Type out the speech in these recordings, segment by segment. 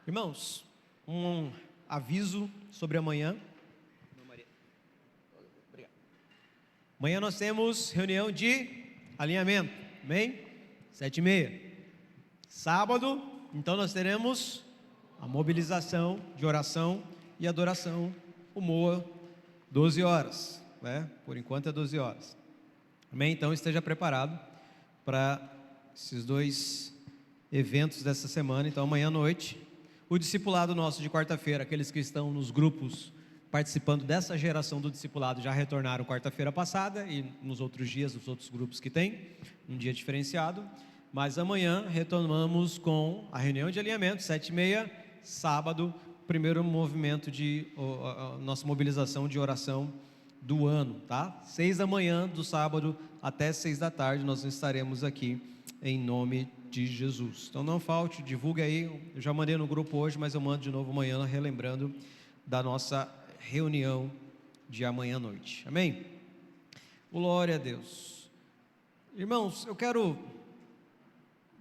Irmãos, um aviso sobre amanhã. Amanhã nós temos reunião de alinhamento, amém? 7h30. Sábado, então nós teremos a mobilização de oração e adoração, o MOA, 12 horas, né? Por enquanto é 12 horas. Amém? Então esteja preparado para esses dois eventos dessa semana. Então amanhã à noite, o discipulado nosso de quarta-feira, aqueles que estão nos grupos participando dessa geração do discipulado já retornaram quarta-feira passada e nos outros dias, nos outros grupos que tem, um dia diferenciado. Mas amanhã retomamos com a reunião de alinhamento, 7h30, sábado, primeiro movimento de nossa mobilização de oração do ano, tá? 6 da manhã do sábado até 6 da tarde nós estaremos aqui em nome de Jesus. Então não falte, divulgue aí. Eu já mandei no grupo hoje, mas eu mando de novo amanhã, relembrando da nossa reunião de amanhã à noite. Amém? Glória a Deus. Irmãos, eu quero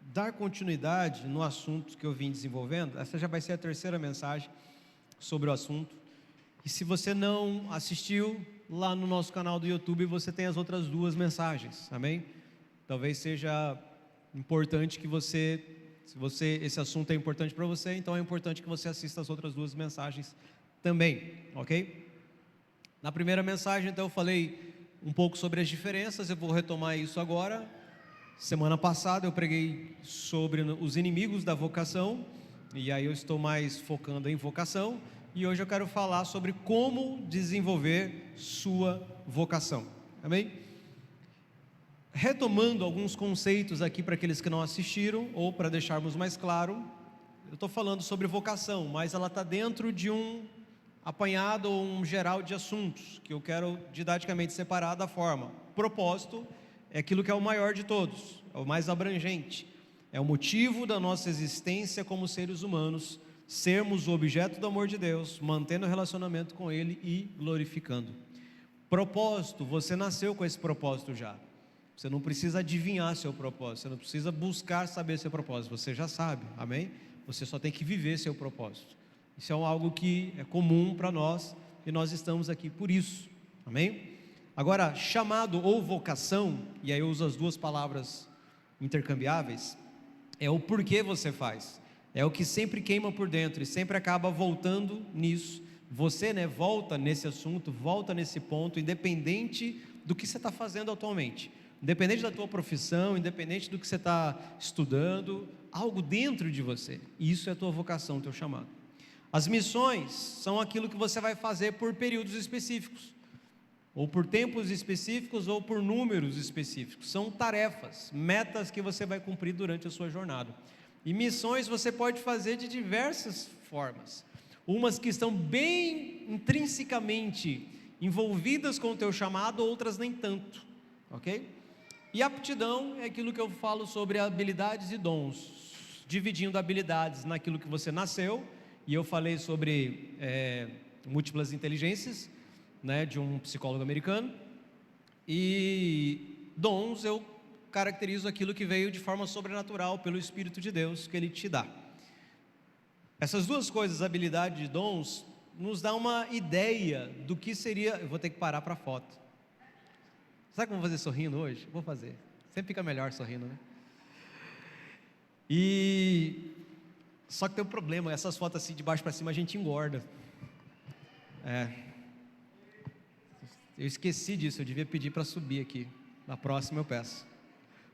dar continuidade no assunto que eu vim desenvolvendo. Essa já vai ser a terceira mensagem sobre o assunto. E se você não assistiu, lá no nosso canal do YouTube você tem as outras duas mensagens, amém? Talvez seja importante que esse assunto é importante para você, então é importante que você assista as outras duas mensagens também, ok? Na primeira mensagem, então, eu falei um pouco sobre as diferenças, eu vou retomar isso agora. Semana passada eu preguei sobre os inimigos da vocação, e aí eu estou mais focando em vocação, e hoje eu quero falar sobre como desenvolver sua vocação, amém? Retomando alguns conceitos aqui para aqueles que não assistiram, ou para deixarmos mais claro, eu estou falando sobre vocação, mas ela está dentro de um apanhado ou um geral de assuntos, que eu quero didaticamente separar da forma. Propósito é aquilo que é o maior de todos, é o mais abrangente, é o motivo da nossa existência como seres humanos, sermos o objeto do amor de Deus, mantendo o relacionamento com Ele e glorificando. Propósito, você nasceu com esse propósito já. Você não precisa adivinhar seu propósito, você não precisa buscar saber seu propósito, você já sabe, amém? Você só tem que viver seu propósito. Isso é algo que é comum para nós e nós estamos aqui por isso, amém? Agora, chamado ou vocação, e aí eu uso as duas palavras intercambiáveis, é o porquê você faz, é o que sempre queima por dentro e sempre acaba voltando nisso. Você, volta nesse assunto, volta nesse ponto, independente do que você está fazendo atualmente. Independente da tua profissão, independente do que você está estudando, algo dentro de você, isso é a tua vocação, teu chamado. As missões são aquilo que você vai fazer por períodos específicos, ou por tempos específicos, ou por números específicos. São tarefas, metas que você vai cumprir durante a sua jornada. E missões você pode fazer de diversas formas. Umas que estão bem intrinsecamente envolvidas com o teu chamado, outras nem tanto, ok? E aptidão é aquilo que eu falo sobre habilidades e dons, dividindo habilidades naquilo que você nasceu, e eu falei sobre múltiplas inteligências, de um psicólogo americano, e dons eu caracterizo aquilo que veio de forma sobrenatural pelo Espírito de Deus que Ele te dá. Essas duas coisas, habilidade e dons, nos dá uma ideia do que seria. Eu vou ter que parar para a foto. Sabe como fazer sorrindo hoje? Vou fazer. Sempre fica melhor sorrindo, né? Só que tem um problema, essas fotos assim de baixo para cima a gente engorda. Eu esqueci disso, eu devia pedir para subir aqui. Na próxima eu peço.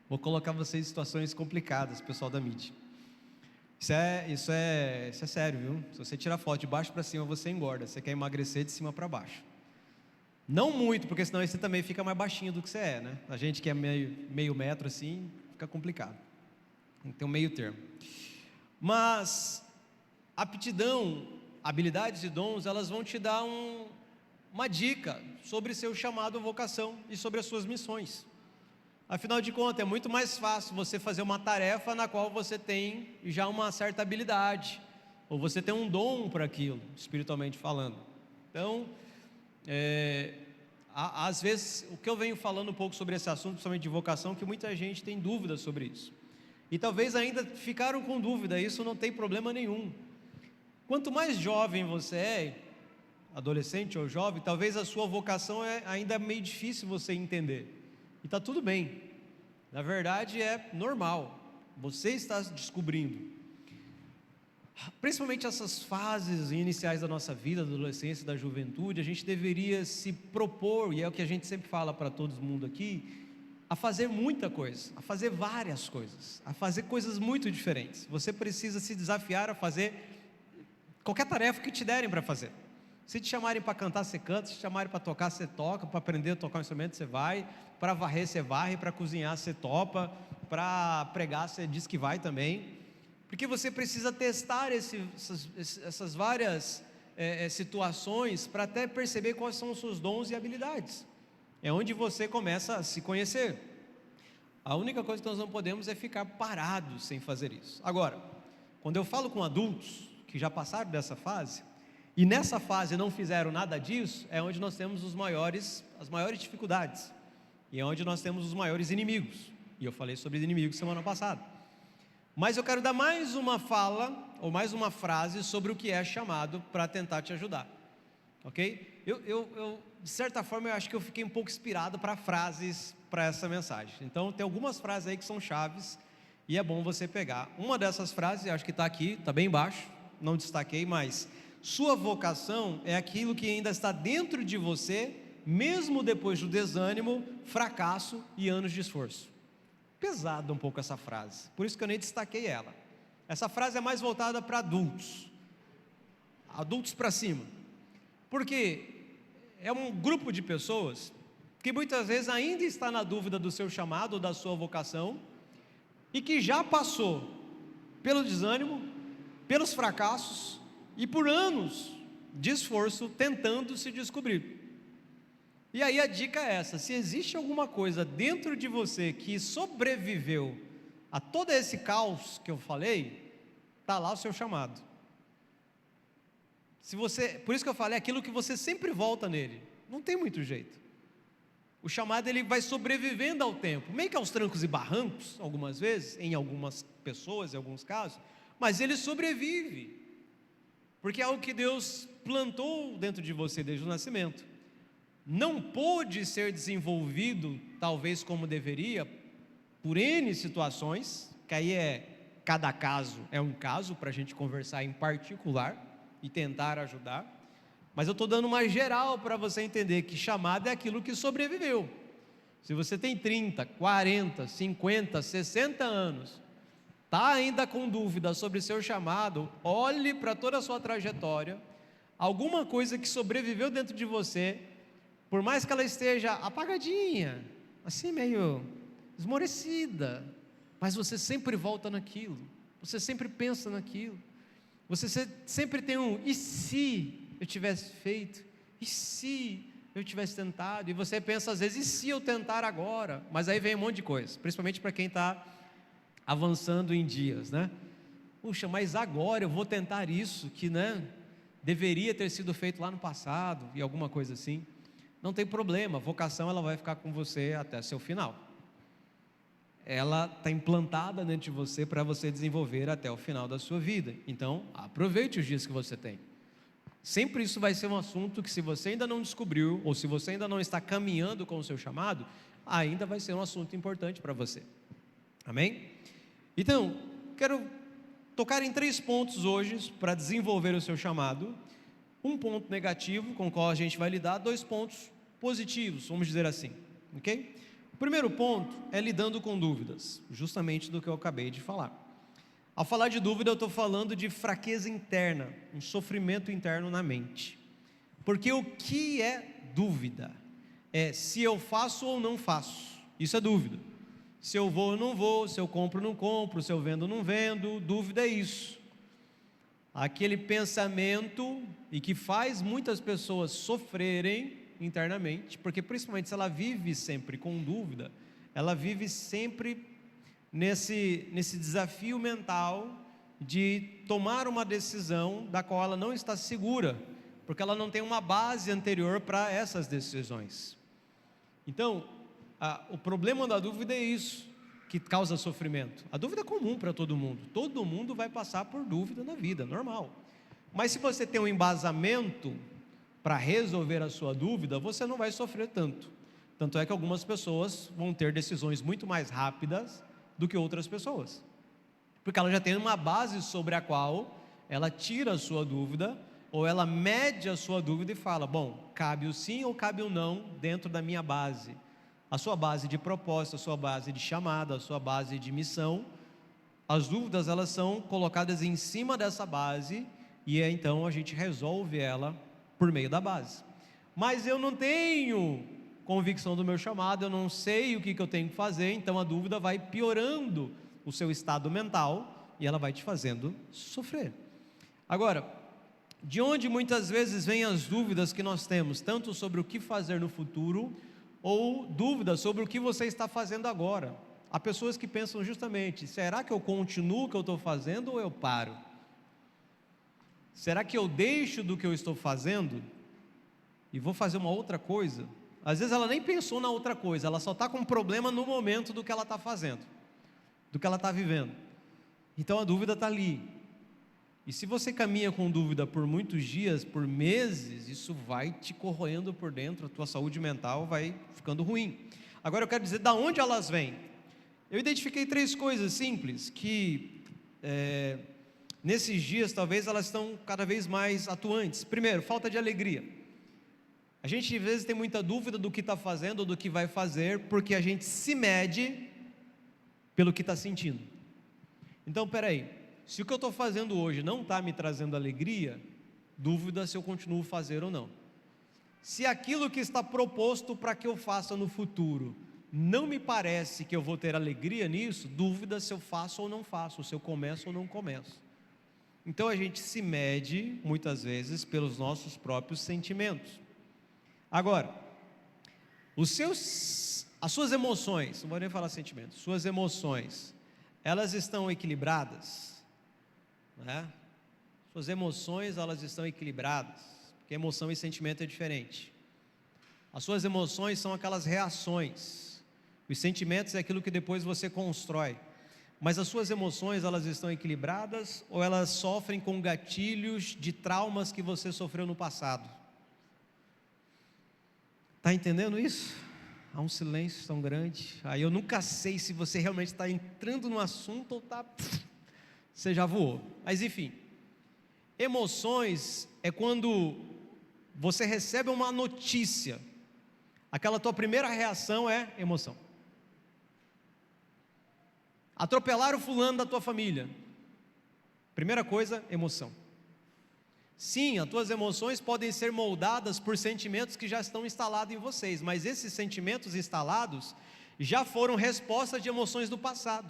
Vou colocar vocês em situações complicadas, pessoal da mídia. Isso é sério, viu? Se você tirar foto de baixo para cima, você engorda. Você quer emagrecer de cima para baixo. Não muito, porque senão você também fica mais baixinho do que você é, né? A gente que é meio metro assim, fica complicado. Tem que ter um meio termo. Mas aptidão, habilidades e dons, elas vão te dar uma dica sobre seu chamado ou vocação e sobre as suas missões. Afinal de contas, é muito mais fácil você fazer uma tarefa na qual você tem já uma certa habilidade, ou você tem um dom para aquilo, espiritualmente falando. Então, às vezes, o que eu venho falando um pouco sobre esse assunto, principalmente de vocação, que muita gente tem dúvidas sobre isso. E talvez ainda ficaram com dúvida, isso não tem problema nenhum. Quanto mais jovem você é, adolescente ou jovem, talvez a sua vocação é ainda meio difícil você entender. E está tudo bem. Na verdade é normal. Você está descobrindo. Principalmente essas fases iniciais da nossa vida, da adolescência, da juventude, a gente deveria se propor, e é o que a gente sempre fala para todo mundo aqui, a fazer muita coisa, a fazer várias coisas, a fazer coisas muito diferentes. Você precisa se desafiar a fazer qualquer tarefa que te derem para fazer. Se te chamarem para cantar, você canta. Se te chamarem para tocar, você toca. Para aprender a tocar um instrumento, você vai. Para varrer, você varre. Para cozinhar, você topa. Para pregar, você diz que vai também. Porque você precisa testar essas várias situações para até perceber quais são os seus dons e habilidades. É onde você começa a se conhecer. A única coisa que nós não podemos é ficar parados sem fazer isso. Agora, quando eu falo com adultos que já passaram dessa fase, e nessa fase não fizeram nada disso, é onde nós temos as maiores dificuldades, e é onde nós temos os maiores inimigos, e eu falei sobre inimigos semana passada. Mas eu quero dar mais uma fala, ou mais uma frase sobre o que é chamado, para tentar te ajudar, ok? Eu de certa forma, eu acho que eu fiquei um pouco inspirado para frases, para essa mensagem. Então tem algumas frases aí que são chaves, e é bom você pegar. Uma dessas frases, eu acho que está aqui, está bem embaixo, não destaquei, mas sua vocação é aquilo que ainda está dentro de você, mesmo depois do desânimo, fracasso e anos de esforço. Pesada um pouco essa frase, por isso que eu nem destaquei ela. Essa frase é mais voltada para adultos para cima, porque é um grupo de pessoas que muitas vezes ainda está na dúvida do seu chamado ou da sua vocação, e que já passou pelo desânimo, pelos fracassos, e por anos de esforço tentando se descobrir. E aí a dica é essa: se existe alguma coisa dentro de você que sobreviveu a todo esse caos que eu falei, está lá o seu chamado. Por isso que eu falei, é aquilo que você sempre volta nele, não tem muito jeito. O chamado, ele vai sobrevivendo ao tempo, meio que aos trancos e barrancos, algumas vezes, em algumas pessoas, em alguns casos, mas ele sobrevive, porque é algo que Deus plantou dentro de você desde o nascimento. Não pôde ser desenvolvido, talvez como deveria, por N situações, que aí cada caso é um caso, para a gente conversar em particular, e tentar ajudar, mas eu estou dando uma geral para você entender que chamado é aquilo que sobreviveu. Se você tem 30, 40, 50, 60 anos, está ainda com dúvida sobre seu chamado, olhe para toda a sua trajetória, alguma coisa que sobreviveu dentro de você, por mais que ela esteja apagadinha, assim meio esmorecida, mas você sempre volta naquilo, você sempre pensa naquilo, você sempre tem e se eu tivesse feito, e se eu tivesse tentado, e você pensa às vezes, e se eu tentar agora, mas aí vem um monte de coisa, principalmente para quem está avançando em dias, né? Puxa, mas agora eu vou tentar isso, que deveria ter sido feito lá no passado, e alguma coisa assim. Não tem problema, a vocação ela vai ficar com você até seu final. Ela está implantada dentro de você para você desenvolver até o final da sua vida. Então, aproveite os dias que você tem. Sempre isso vai ser um assunto que, se você ainda não descobriu, ou se você ainda não está caminhando com o seu chamado, ainda vai ser um assunto importante para você. Amém? Então, quero tocar em 3 pontos hoje para desenvolver o seu chamado. Um ponto negativo com o qual a gente vai lidar, 2 pontos positivos, vamos dizer assim, ok? O primeiro ponto é lidando com dúvidas, justamente do que eu acabei de falar. Ao falar de dúvida, eu estou falando de fraqueza interna, um sofrimento interno na mente. Porque o que é dúvida? É se eu faço ou não faço, isso é dúvida. Se eu vou ou não vou, se eu compro ou não compro, se eu vendo ou não vendo, dúvida é isso. Aquele pensamento, e que faz muitas pessoas sofrerem internamente, porque principalmente se ela vive sempre com dúvida, ela vive sempre nesse desafio mental de tomar uma decisão da qual ela não está segura, porque ela não tem uma base anterior para essas decisões. Então, o problema da dúvida é isso, que causa sofrimento. A dúvida é comum para todo mundo vai passar por dúvida na vida, normal. Mas se você tem um embasamento para resolver a sua dúvida, você não vai sofrer tanto. Tanto é que algumas pessoas vão ter decisões muito mais rápidas do que outras pessoas, porque ela já tem uma base sobre a qual ela tira a sua dúvida, ou ela mede a sua dúvida e fala: bom, cabe o sim ou cabe o não dentro da minha base. A sua base de propósito, a sua base de chamada, a sua base de missão, as dúvidas elas são colocadas em cima dessa base, e então a gente resolve ela por meio da base. Mas eu não tenho convicção do meu chamado, eu não sei o que eu tenho que fazer, então a dúvida vai piorando o seu estado mental e ela vai te fazendo sofrer. Agora, de onde muitas vezes vêm as dúvidas que nós temos, tanto sobre o que fazer no futuro, ou dúvidas sobre o que você está fazendo agora? Há pessoas que pensam justamente: será que eu continuo o que eu estou fazendo ou eu paro? Será que eu deixo do que eu estou fazendo e vou fazer uma outra coisa? Às vezes ela nem pensou na outra coisa, ela só está com um problema no momento do que ela está fazendo, do que ela está vivendo. Então a dúvida está ali. E se você caminha com dúvida por muitos dias, por meses, isso vai te corroendo por dentro, a tua saúde mental vai ficando ruim. Agora eu quero dizer de onde elas vêm. Eu identifiquei 3 coisas simples que nesses dias talvez elas estão cada vez mais atuantes. Primeiro, falta de alegria. A gente às vezes tem muita dúvida do que está fazendo ou do que vai fazer, porque a gente se mede pelo que está sentindo. Então, peraí, se o que eu estou fazendo hoje não está me trazendo alegria, dúvida se eu continuo a fazer ou não. Se aquilo que está proposto para que eu faça no futuro não me parece que eu vou ter alegria nisso, dúvida se eu faço ou não faço, se eu começo ou não começo. Então a gente se mede muitas vezes pelos nossos próprios sentimentos. Agora, as suas emoções, não vou nem falar sentimentos, suas emoções, elas estão equilibradas, né? Suas emoções, elas estão equilibradas, porque emoção e sentimento é diferente. As suas emoções são aquelas reações, os sentimentos é aquilo que depois você constrói. Mas as suas emoções, elas estão equilibradas ou elas sofrem com gatilhos de traumas que você sofreu no passado? Está entendendo isso? Há um silêncio tão grande. Aí eu nunca sei se você realmente está entrando no assunto ou você já voou. Mas enfim, emoções é quando você recebe uma notícia, aquela tua primeira reação é emoção. Atropelar o fulano da tua família, primeira coisa, emoção. Sim, as tuas emoções podem ser moldadas por sentimentos que já estão instalados em vocês, mas esses sentimentos instalados já foram respostas de emoções do passado.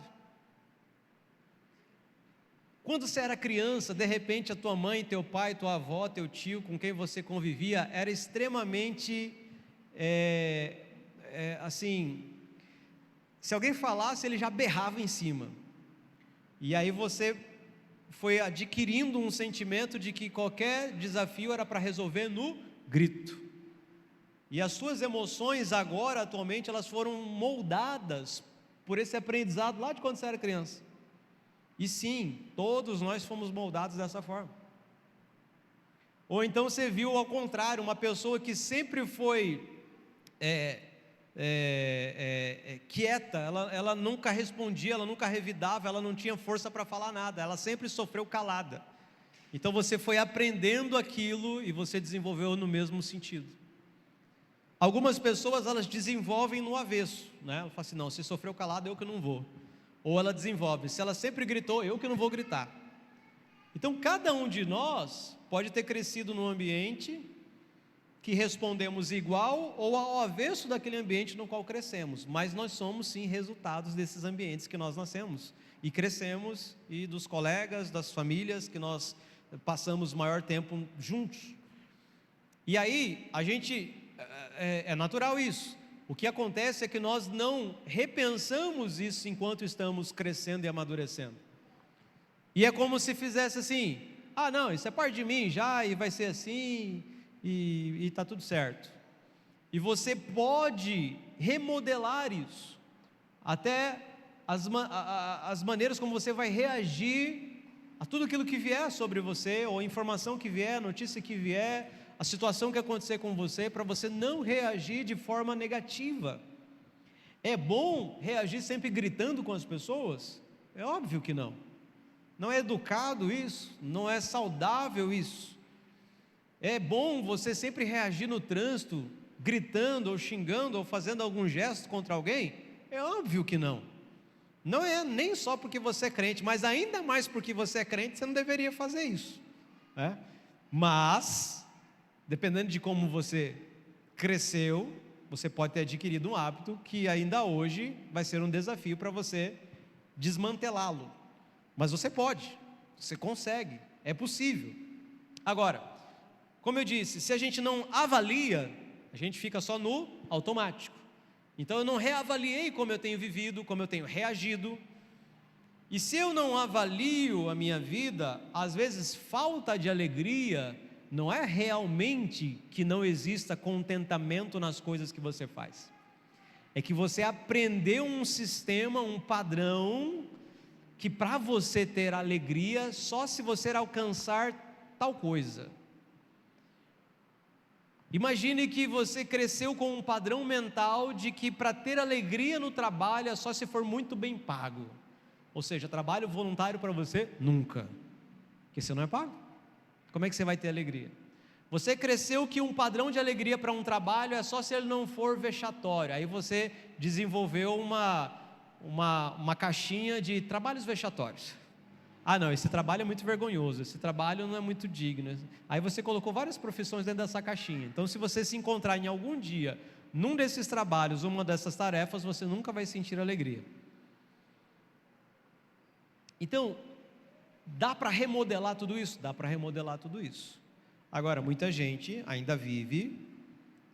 Quando você era criança, de repente a tua mãe, teu pai, tua avó, teu tio, com quem você convivia, era extremamente, assim, se alguém falasse, ele já berrava em cima, e aí você foi adquirindo um sentimento de que qualquer desafio era para resolver no grito, e as suas emoções agora, atualmente, elas foram moldadas por esse aprendizado lá de quando você era criança. E sim, todos nós fomos moldados dessa forma. Ou então você viu ao contrário, uma pessoa que sempre foi quieta, ela nunca respondia, ela nunca revidava, ela não tinha força para falar nada, ela sempre sofreu calada. Então você foi aprendendo aquilo e você desenvolveu no mesmo sentido. Algumas pessoas, elas desenvolvem no avesso, né? Ela fala assim: não, se sofreu calada, eu que não vou. Ou ela desenvolve: se ela sempre gritou, eu que não vou gritar. Então cada um de nós pode ter crescido num ambiente que respondemos igual ou ao avesso daquele ambiente no qual crescemos, mas nós somos sim resultados desses ambientes que nós nascemos e crescemos, e dos colegas, das famílias que nós passamos maior tempo juntos. E aí a gente, é natural isso. O que acontece é que nós não repensamos isso enquanto estamos crescendo e amadurecendo, e é como se fizesse assim: ah não, isso é parte de mim já, e vai ser assim, e está tudo certo. E você pode remodelar isso, até as maneiras como você vai reagir a tudo aquilo que vier sobre você, ou a informação que vier, a notícia que vier, a situação que acontecer com você, para você não reagir de forma negativa. É bom reagir sempre gritando com as pessoas? É óbvio que não. Não é educado isso, não é saudável isso. É bom você sempre reagir no trânsito, gritando ou xingando ou fazendo algum gesto contra alguém? É óbvio que não. Não é nem só porque você é crente, mas ainda mais porque você é crente, você não deveria fazer isso, né? Mas, dependendo de como você cresceu, você pode ter adquirido um hábito que ainda hoje vai ser um desafio para você desmantelá-lo. Mas você pode, você consegue, é possível. Agora, como eu disse, se a gente não avalia, a gente fica só no automático. Então eu não reavaliei como eu tenho vivido, como eu tenho reagido. E se eu não avalio a minha vida, às vezes falta de alegria não é realmente que não exista contentamento nas coisas que você faz. É que você aprendeu um sistema, um padrão, que para você ter alegria, só se você alcançar tal coisa. Imagine que você cresceu com um padrão mental de que para ter alegria no trabalho é só se for muito bem pago. Ou seja, trabalho voluntário para você, nunca, porque você não é pago. Como é que você vai ter alegria? Você cresceu que um padrão de alegria para um trabalho é só se ele não for vexatório. Aí você desenvolveu uma caixinha de trabalhos vexatórios. Ah não, esse trabalho é muito vergonhoso, esse trabalho não é muito digno. Aí você colocou várias profissões dentro dessa caixinha. Então se você se encontrar em algum dia, num desses trabalhos, uma dessas tarefas, você nunca vai sentir alegria. Então, dá para remodelar tudo isso? Dá para remodelar tudo isso. Agora, muita gente ainda vive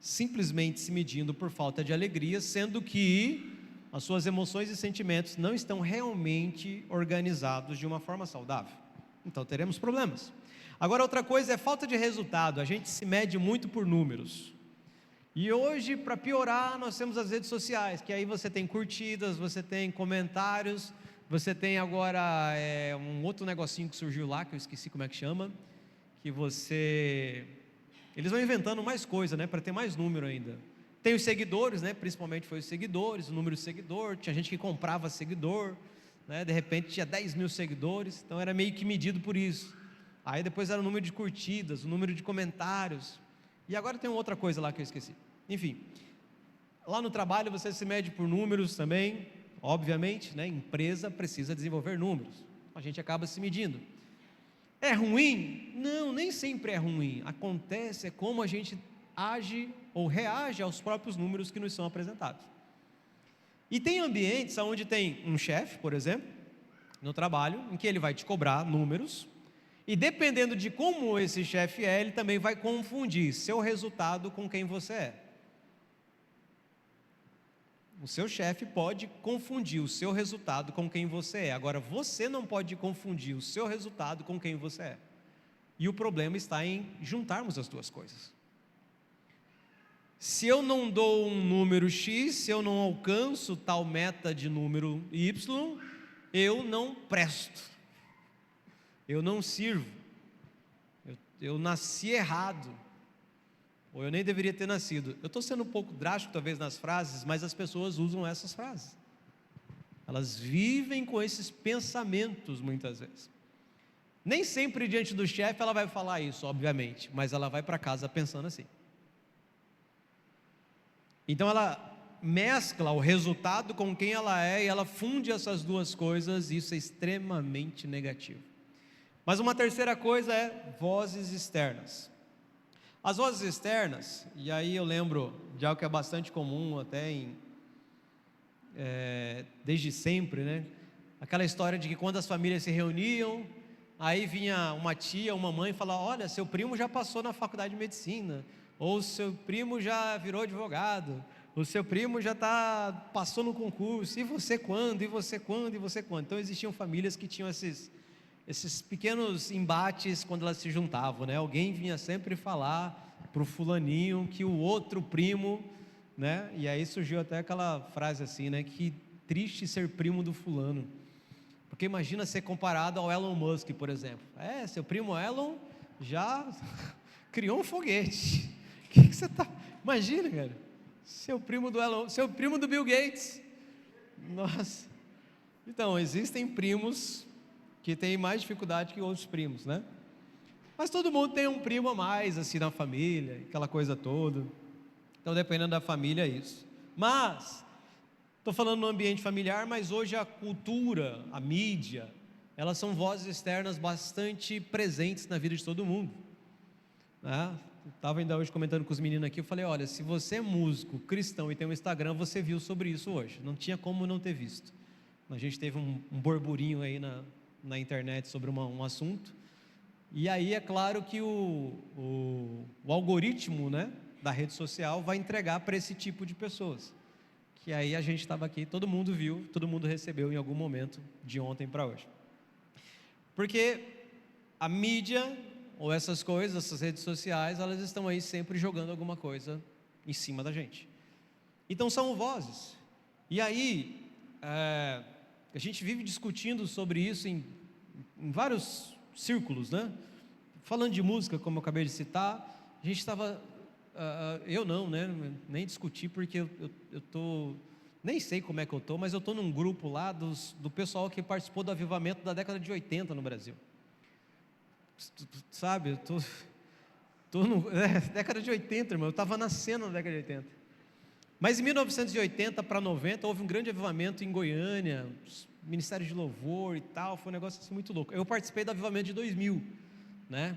simplesmente se medindo por falta de alegria, sendo que as suas emoções e sentimentos não estão realmente organizados de uma forma saudável. Então teremos problemas. Agora, outra coisa é falta de resultado. A gente se mede muito por números. E hoje, para piorar, nós temos as redes sociais, que aí você tem curtidas, você tem comentários, você tem agora um outro negocinho que surgiu lá, que eu esqueci como é que chama, que eles vão inventando mais coisa, né, para ter mais número ainda. Tem os seguidores, né, principalmente foi os seguidores, o número de seguidor, tinha gente que comprava seguidor, né, de repente tinha 10 mil seguidores, então era meio que medido por isso. Aí depois era o número de curtidas, o número de comentários, e agora tem outra coisa lá que eu esqueci. Enfim, lá no trabalho você se mede por números também, obviamente, né, empresa precisa desenvolver números, a gente acaba se medindo. É ruim? Não, nem sempre é ruim. Acontece como a gente age ou reage aos próprios números que nos são apresentados. E tem ambientes onde tem um chefe, por exemplo, no trabalho, em que ele vai te cobrar números, e dependendo de como esse chefe é, ele também vai confundir seu resultado com quem você é. O seu chefe pode confundir o seu resultado com quem você é. Agora, você não pode confundir o seu resultado com quem você é. E o problema está em juntarmos as duas coisas. Se eu não dou um número X, se eu não alcanço tal meta de número Y, eu não presto. Eu não sirvo. Eu nasci errado. Ou eu nem deveria ter nascido. Eu estou sendo um pouco drástico talvez nas frases, mas as pessoas usam essas frases. Elas vivem com esses pensamentos muitas vezes. Nem sempre diante do chefe ela vai falar isso, obviamente, mas ela vai para casa pensando assim. Então ela mescla o resultado com quem ela é e ela funde essas duas coisas, e isso é extremamente negativo. Mas uma terceira coisa é vozes externas. As vozes externas, e aí eu lembro de algo que é bastante comum até desde sempre, né? Aquela história de que quando as famílias se reuniam, aí vinha uma tia, uma mãe e falava: olha, seu primo já passou na faculdade de medicina, ou seu primo já virou advogado, o seu primo já passou no concurso, e você quando, e você quando, e você quando? Então existiam famílias que tinham esses pequenos embates quando elas se juntavam, né? Alguém vinha sempre falar para o fulaninho que o outro primo, né? E aí surgiu até aquela frase assim, né? Que triste ser primo do fulano, Porque imagina ser comparado ao Elon Musk, por exemplo. Seu primo Elon já criou um foguete. O que você está... Imagina, cara. Seu primo do Bill Gates. Nossa. Então, existem primos que têm mais dificuldade que outros primos, né? Mas todo mundo tem um primo a mais, assim, na família, aquela coisa toda. Então, dependendo da família, é isso. Mas, estou falando no ambiente familiar, mas hoje a cultura, a mídia, elas são vozes externas bastante presentes na vida de todo mundo, né? Estava ainda hoje comentando com os meninos aqui, eu falei, olha, se você é músico, cristão e tem um Instagram, você viu sobre isso hoje, não tinha como não ter visto. A gente teve um burburinho aí na internet sobre um assunto, e aí é claro que o algoritmo, né, da rede social vai entregar para esse tipo de pessoas, que aí a gente estava aqui, todo mundo viu, todo mundo recebeu em algum momento de ontem para hoje, porque a mídia, ou essas coisas, essas redes sociais, elas estão aí sempre jogando alguma coisa em cima da gente. Então são vozes. E aí, a gente vive discutindo sobre isso em vários círculos, né? Falando de música, como eu acabei de citar, a gente estava... eu não, né? Nem discuti, porque eu tô... Nem sei como é que eu estou, mas eu estou num grupo lá do pessoal que participou do avivamento da década de 80 no Brasil. Sabe, eu tô década de 80, irmão, eu estava nascendo na década de 80. Mas em 1980 para 90 houve um grande avivamento em Goiânia, Ministério de Louvor e tal, foi um negócio assim muito louco. Eu participei do avivamento de 2000, né?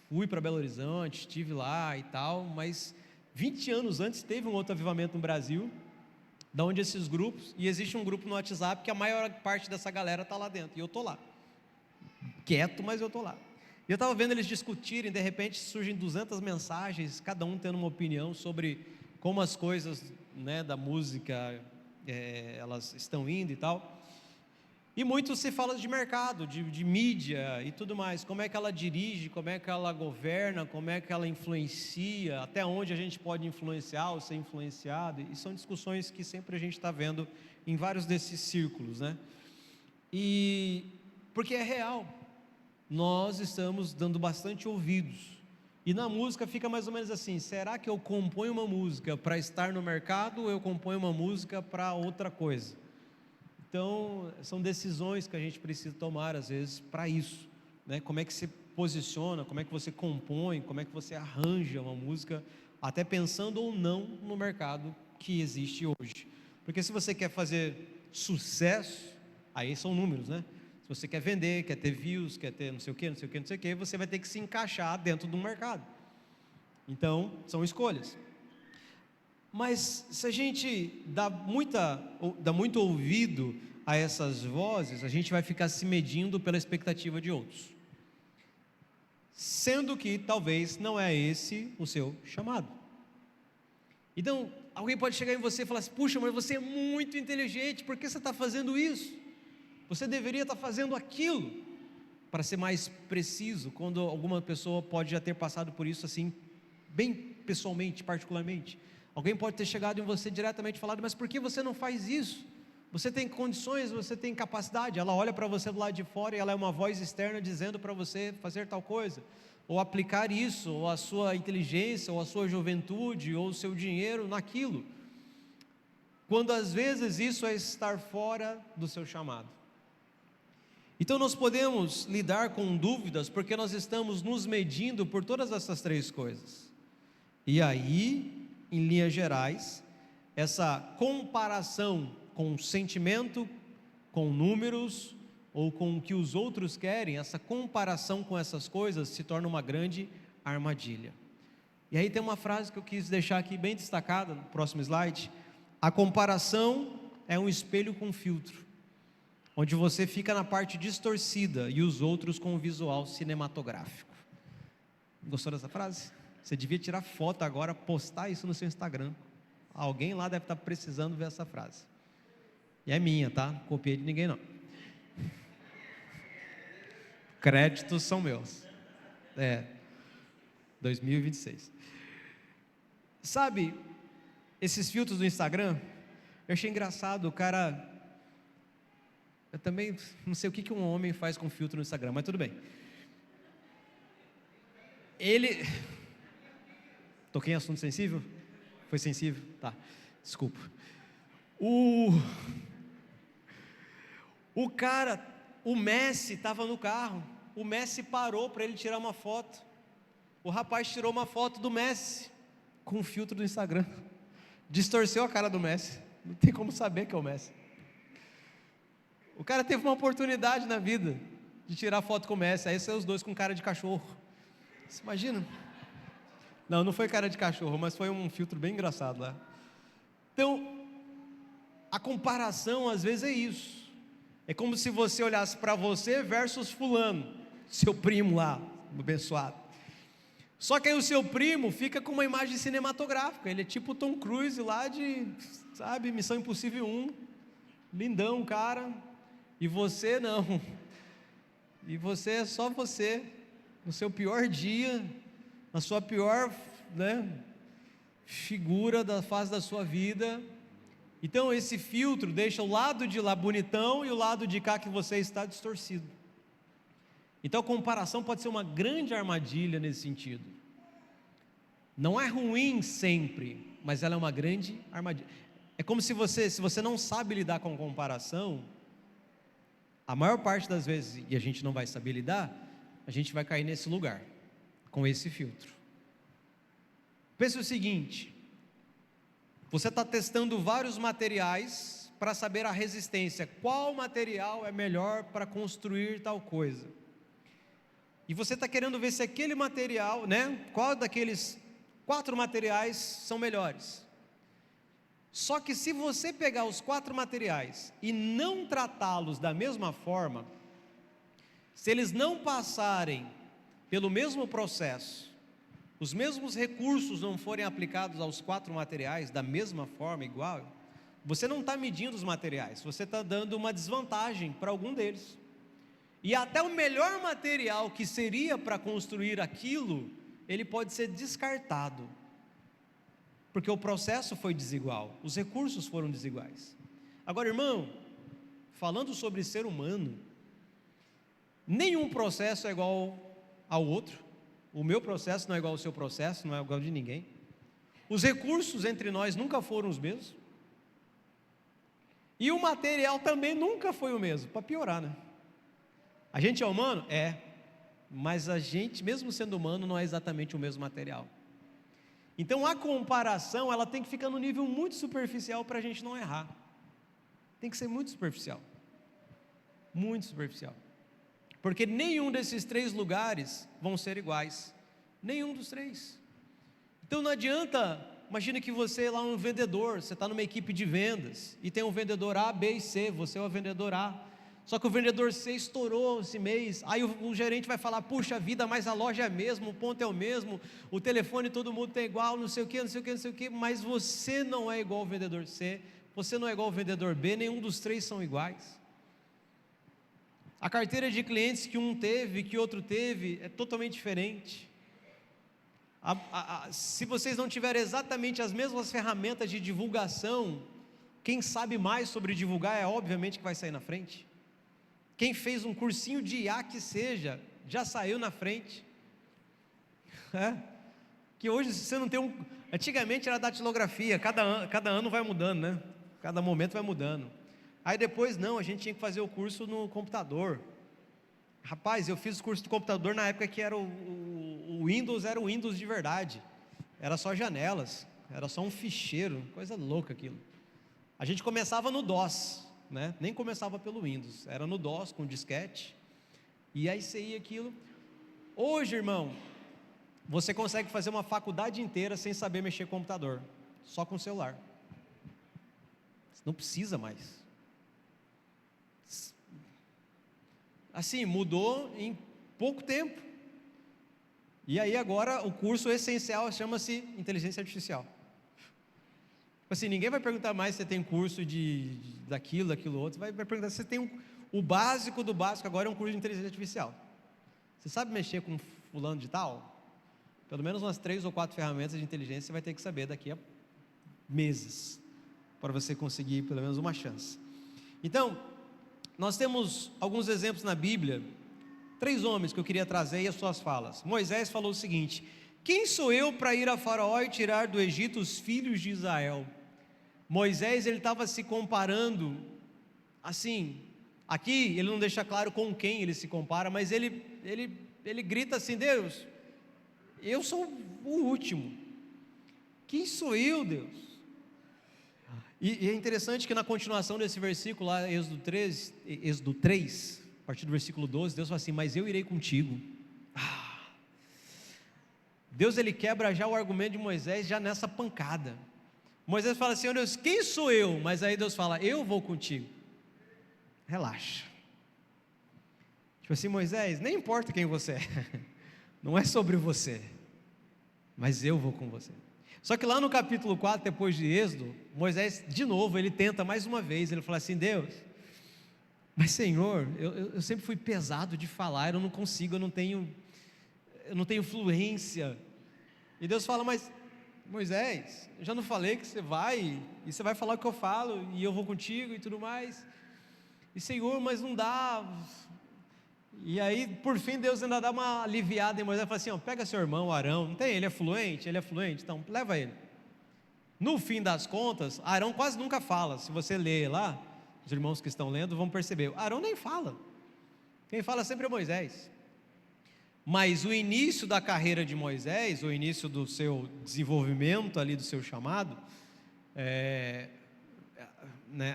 Fui para Belo Horizonte, estive lá e tal, mas 20 anos antes teve um outro avivamento no Brasil, da onde esses grupos, e existe um grupo no WhatsApp que a maior parte dessa galera está lá dentro, e eu estou lá, quieto, mas eu estou lá. E eu estava vendo eles discutirem, de repente surgem 200 mensagens, cada um tendo uma opinião sobre como as coisas, né, da música, elas estão indo e tal. E muito se fala de mercado, de mídia e tudo mais, como é que ela dirige, como é que ela governa, como é que ela influencia, até onde a gente pode influenciar ou ser influenciado, e são discussões que sempre a gente está vendo em vários desses círculos, né? E porque é real, nós estamos dando bastante ouvidos, e na música fica mais ou menos assim, será que eu componho uma música para estar no mercado, ou eu componho uma música para outra coisa? Então, são decisões que a gente precisa tomar às vezes para isso, né? Como é que você posiciona, como é que você compõe, como é que você arranja uma música, até pensando ou não no mercado que existe hoje, porque se você quer fazer sucesso, aí são números, né? Se você quer vender, quer ter views, quer ter não sei o que, não sei o que, não sei o que, você vai ter que se encaixar dentro do mercado. Então, são escolhas. Mas se a gente dá muito ouvido a essas vozes, a gente vai ficar se medindo pela expectativa de outros, sendo que talvez não é esse o seu chamado. Então, alguém pode chegar em você e falar assim, puxa, mas você é muito inteligente, por que você está fazendo isso? Você deveria estar fazendo aquilo, para ser mais preciso, quando alguma pessoa pode já ter passado por isso assim, bem pessoalmente, particularmente. Alguém pode ter chegado em você diretamente e falado, mas por que você não faz isso? Você tem condições, você tem capacidade. Ela olha para você do lado de fora e ela é uma voz externa dizendo para você fazer tal coisa, ou aplicar isso, ou a sua inteligência, ou a sua juventude, ou o seu dinheiro naquilo, quando às vezes isso é estar fora do seu chamado. Então nós podemos lidar com dúvidas, porque nós estamos nos medindo por todas essas três coisas, e aí, em linhas gerais, essa comparação com sentimento, com números, ou com o que os outros querem, essa comparação com essas coisas se torna uma grande armadilha. E aí tem uma frase que eu quis deixar aqui bem destacada, no próximo slide: a comparação é um espelho com filtro, onde você fica na parte distorcida e os outros com o visual cinematográfico. Gostou dessa frase? Você devia tirar foto agora, postar isso no seu Instagram. Alguém lá deve estar precisando ver essa frase. E é minha, tá? Não copiei de ninguém não. Créditos são meus. 2026. Sabe, esses filtros do Instagram, eu achei engraçado, o cara Eu também não sei o que um homem faz com filtro no Instagram, mas tudo bem. Toquei em assunto sensível? Foi sensível? Tá, desculpa. O cara, o Messi estava no carro, o Messi parou para ele tirar uma foto. O rapaz tirou uma foto do Messi com o filtro do Instagram, distorceu a cara do Messi, não tem como saber que é o Messi. O cara teve uma oportunidade na vida de tirar foto com o Messi, aí saiu os dois com cara de cachorro. Você imagina? Não foi cara de cachorro, mas foi um filtro bem engraçado lá. Então, a comparação às vezes é isso. É como se você olhasse para você versus fulano, seu primo lá, abençoado. Só que aí o seu primo fica com uma imagem cinematográfica, ele é tipo o Tom Cruise lá de, sabe, Missão Impossível 1, lindão cara, e você não, e você é só você, no seu pior dia, na sua pior, figura da fase da sua vida. Então esse filtro deixa o lado de lá bonitão e o lado de cá que você está distorcido. Então a comparação pode ser uma grande armadilha nesse sentido. Não é ruim sempre, mas ela é uma grande armadilha. É como se você não sabe lidar com comparação, a maior parte das vezes, e a gente não vai saber lidar, a gente vai cair nesse lugar, com esse filtro. Pense o seguinte: você está testando vários materiais para saber a resistência, qual material é melhor para construir tal coisa. E você está querendo ver se aquele material, qual daqueles 4 materiais são melhores. Só que se você pegar os 4 materiais e não tratá-los da mesma forma, se eles não passarem pelo mesmo processo, os mesmos recursos não forem aplicados aos 4 materiais da mesma forma, igual, você não está medindo os materiais, você está dando uma desvantagem para algum deles. E até o melhor material que seria para construir aquilo, ele pode ser descartado, porque o processo foi desigual, os recursos foram desiguais. Agora, irmão, falando sobre ser humano, nenhum processo é igual ao outro. O meu processo não é igual ao seu processo, não é igual ao de ninguém. Os recursos entre nós nunca foram os mesmos. E o material também nunca foi o mesmo, para piorar, A gente é humano? É. Mas a gente, mesmo sendo humano, não é exatamente o mesmo material. Então a comparação, ela tem que ficar no nível muito superficial para a gente não errar. Tem que ser muito superficial. Muito superficial. Porque nenhum desses 3 lugares vão ser iguais. Nenhum dos 3. Então não adianta, imagine que você é lá um vendedor, você está numa equipe de vendas, e tem um vendedor A, B e C, você é o vendedor A. Só que o vendedor C estourou esse mês, aí o gerente vai falar: puxa vida, mas a loja é a mesma, o ponto é o mesmo, o telefone todo mundo tem igual, não sei o que, mas você não é igual ao vendedor C, você não é igual ao vendedor B, nenhum dos 3 são iguais. A carteira de clientes que um teve, que outro teve, é totalmente diferente. Se vocês não tiverem exatamente as mesmas ferramentas de divulgação, quem sabe mais sobre divulgar obviamente que vai sair na frente. Quem fez um cursinho de IA que seja, já saiu na frente. Que hoje você não tem antigamente era datilografia, cada ano vai mudando, Cada momento vai mudando. Aí depois a gente tinha que fazer o curso no computador. Rapaz, eu fiz o curso do computador na época que era o Windows, era o Windows de verdade. Era só janelas, era só um ficheiro, coisa louca aquilo. A gente começava no DOS, nem começava pelo Windows, era no DOS com disquete, e aí você ia aquilo. Hoje, irmão, você consegue fazer uma faculdade inteira sem saber mexer com computador, só com celular. Você não precisa mais. Assim, mudou em pouco tempo. E aí agora o curso essencial chama-se inteligência artificial. Assim, ninguém vai perguntar mais se você tem curso daquilo outro, vai perguntar se você tem o básico do básico, agora é um curso de inteligência artificial. Você sabe mexer com fulano de tal? Pelo menos umas 3 ou 4 ferramentas de inteligência você vai ter que saber daqui a meses, para você conseguir pelo menos uma chance. Então, nós temos alguns exemplos na Bíblia, 3 homens que eu queria trazer e as suas falas. Moisés falou o seguinte: quem sou eu para ir a Faraó e tirar do Egito os filhos de Israel? Moisés, ele estava se comparando, assim, aqui ele não deixa claro com quem ele se compara, mas ele grita assim: Deus, eu sou o último, quem sou eu, Deus? E é interessante que na continuação desse versículo lá, Êxodo 3, a partir do versículo 12, Deus fala assim: mas eu irei contigo. Deus, ele quebra já o argumento de Moisés já nessa pancada. Moisés fala assim: oh Deus, quem sou eu? Mas aí Deus fala: eu vou contigo, relaxa. Tipo assim, Moisés, nem importa quem você é, não é sobre você, mas eu vou com você. Só que lá no capítulo 4, depois de Êxodo, Moisés, de novo, ele tenta mais uma vez. Ele fala assim: Deus, mas Senhor, eu sempre fui pesado de falar, eu não consigo, eu não tenho fluência. E Deus fala: mas Moisés, eu já não falei que você vai, e você vai falar o que eu falo, e eu vou contigo e tudo mais. E Senhor, mas não dá. E aí, por fim, Deus ainda dá uma aliviada em Moisés, fala assim: ó, pega seu irmão Arão, não tem? Ele é fluente, então leva ele. No fim das contas, Arão quase nunca fala. Se você ler lá, os irmãos que estão lendo vão perceber, Arão nem fala, quem fala sempre é Moisés. Mas o início da carreira de Moisés, o início do seu desenvolvimento ali, do seu chamado,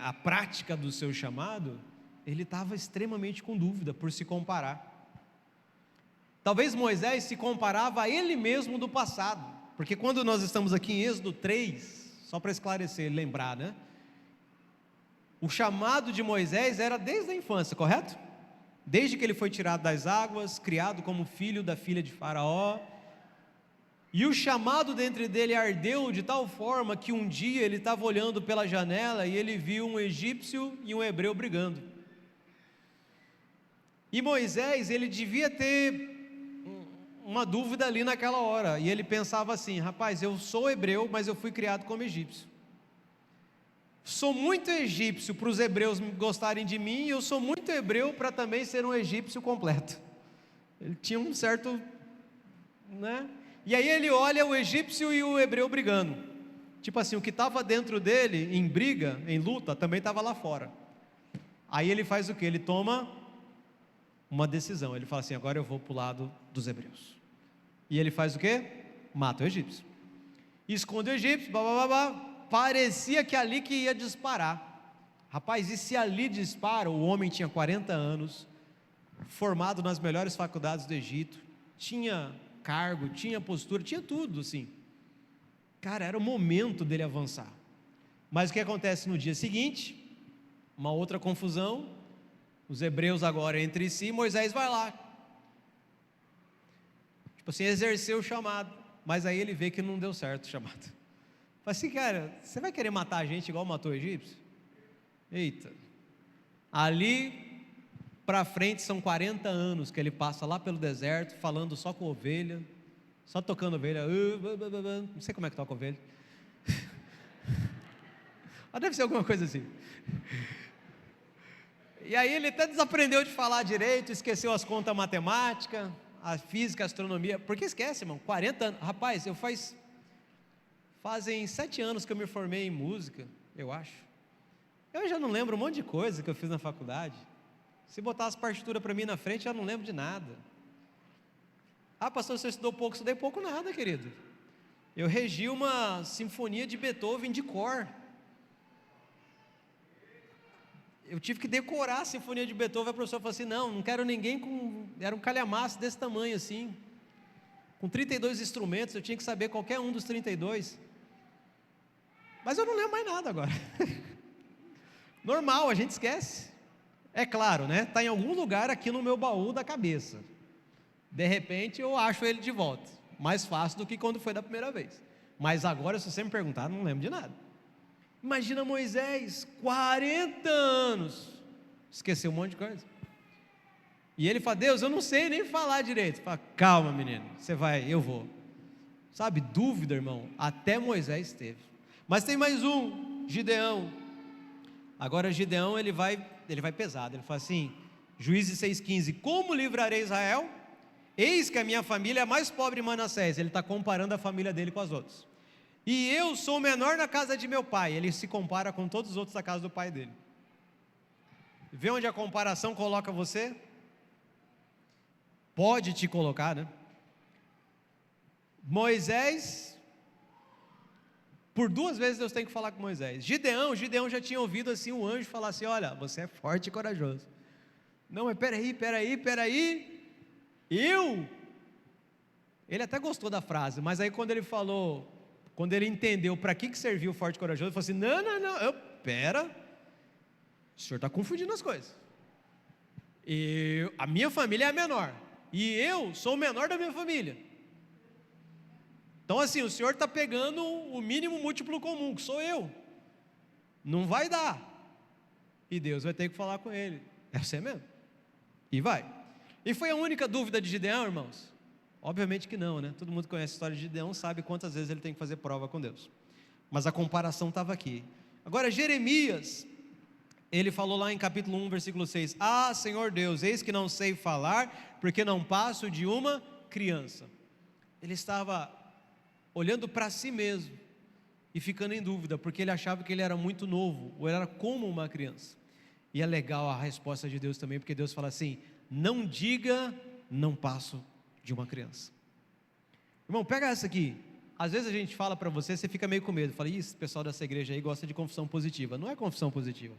a prática do seu chamado, ele estava extremamente com dúvida por se comparar. Talvez Moisés se comparava a ele mesmo do passado, porque quando nós estamos aqui em Êxodo 3, só para esclarecer, lembrar, né? O chamado de Moisés era desde a infância, correto? Desde que ele foi tirado das águas, criado como filho da filha de Faraó, e o chamado dentro dele ardeu de tal forma que um dia ele estava olhando pela janela e ele viu um egípcio e um hebreu brigando. E Moisés, ele devia ter uma dúvida ali naquela hora, e ele pensava assim: rapaz, eu sou hebreu, mas eu fui criado como egípcio. Sou muito egípcio para os hebreus gostarem de mim, e eu sou muito hebreu para também ser um egípcio completo. Ele tinha um certo, né? E aí ele olha o egípcio e o hebreu brigando. Tipo assim, o que estava dentro dele, em briga, em luta, também estava lá fora. Aí ele faz o quê? Ele toma uma decisão, ele fala assim: agora eu vou para o lado dos hebreus. E ele faz o quê? Mata o egípcio, esconde o egípcio, parecia que ali que ia disparar. Rapaz, e se ali dispara? O homem tinha 40 anos, formado nas melhores faculdades do Egito, tinha cargo, tinha postura, tinha tudo assim. Cara, era o momento dele avançar. Mas o que acontece no dia seguinte? Uma outra confusão. Os hebreus agora entre si, Moisés vai lá, tipo assim, exerceu o chamado, mas aí ele vê que não deu certo o chamado. Fala assim: cara, você vai querer matar a gente igual matou o egípcio? Eita, ali para frente são 40 anos que ele passa lá pelo deserto, falando só com ovelha, só tocando ovelha, não sei como é que toca ovelha, mas deve ser alguma coisa assim. E aí ele até desaprendeu de falar direito, esqueceu as contas matemáticas, a física, a astronomia, porque esquece, irmão, 40 anos, rapaz, fazem 7 anos que eu me formei em música, eu acho. Eu já não lembro um monte de coisa que eu fiz na faculdade. Se botar as partituras para mim na frente, eu já não lembro de nada. Ah, pastor, você estudou pouco? Estudei pouco nada, querido. Eu regi uma sinfonia de Beethoven de cor. Eu tive que decorar a sinfonia de Beethoven. A professora falou assim: não quero ninguém com... Era um calhamaço desse tamanho assim, com 32 instrumentos, eu tinha que saber qualquer um dos 32. Mas eu não lembro mais nada agora. Normal, a gente esquece. É claro, né? Está em algum lugar aqui no meu baú da cabeça. De repente eu acho ele de volta. Mais fácil do que quando foi da primeira vez. Mas agora, se você me perguntar, não lembro de nada. Imagina Moisés, 40 anos, esqueceu um monte de coisa. E ele fala: Deus, eu não sei nem falar direito. Fala: calma, menino, você vai, eu vou. Sabe, dúvida, irmão, até Moisés teve. Mas tem mais um, Gideão. Agora Gideão, ele vai pesado, ele fala assim, Juízes 6,15, como livrarei Israel? Eis que a minha família é a mais pobre em Manassés. Ele está comparando a família dele com as outras. E eu sou o menor na casa de meu pai. Ele se compara com todos os outros da casa do pai dele. Vê onde a comparação coloca você? Pode te colocar, né? Moisés, por 2 vezes Deus tem que falar com Moisés. Gideão já tinha ouvido assim um anjo falar assim, olha, você é forte e corajoso. Não, mas peraí, ele até gostou da frase, mas aí quando ele entendeu para que serviu o forte e corajoso, ele falou assim, não, pera, o senhor está confundindo as coisas. A minha família é a menor, e eu sou o menor da minha família. Então assim, o senhor está pegando o mínimo múltiplo comum, que sou eu. Não vai dar. E Deus vai ter que falar com ele. É você mesmo. E vai. E foi a única dúvida de Gideão, irmãos? Obviamente que não, né? Todo mundo que conhece a história de Gideão sabe quantas vezes ele tem que fazer prova com Deus. Mas a comparação estava aqui. Agora Jeremias, ele falou lá em capítulo 1, versículo 6, ah, Senhor Deus, eis que não sei falar, porque não passo de uma criança. Ele estava olhando para si mesmo e ficando em dúvida, porque ele achava que ele era muito novo, ou era como uma criança. E é legal a resposta de Deus também, porque Deus fala assim, não diga, não passo de uma criança. Irmão, pega essa aqui. Às vezes a gente fala para você, você fica meio com medo, fala, esse pessoal dessa igreja aí gosta de confissão positiva. Não é confissão positiva.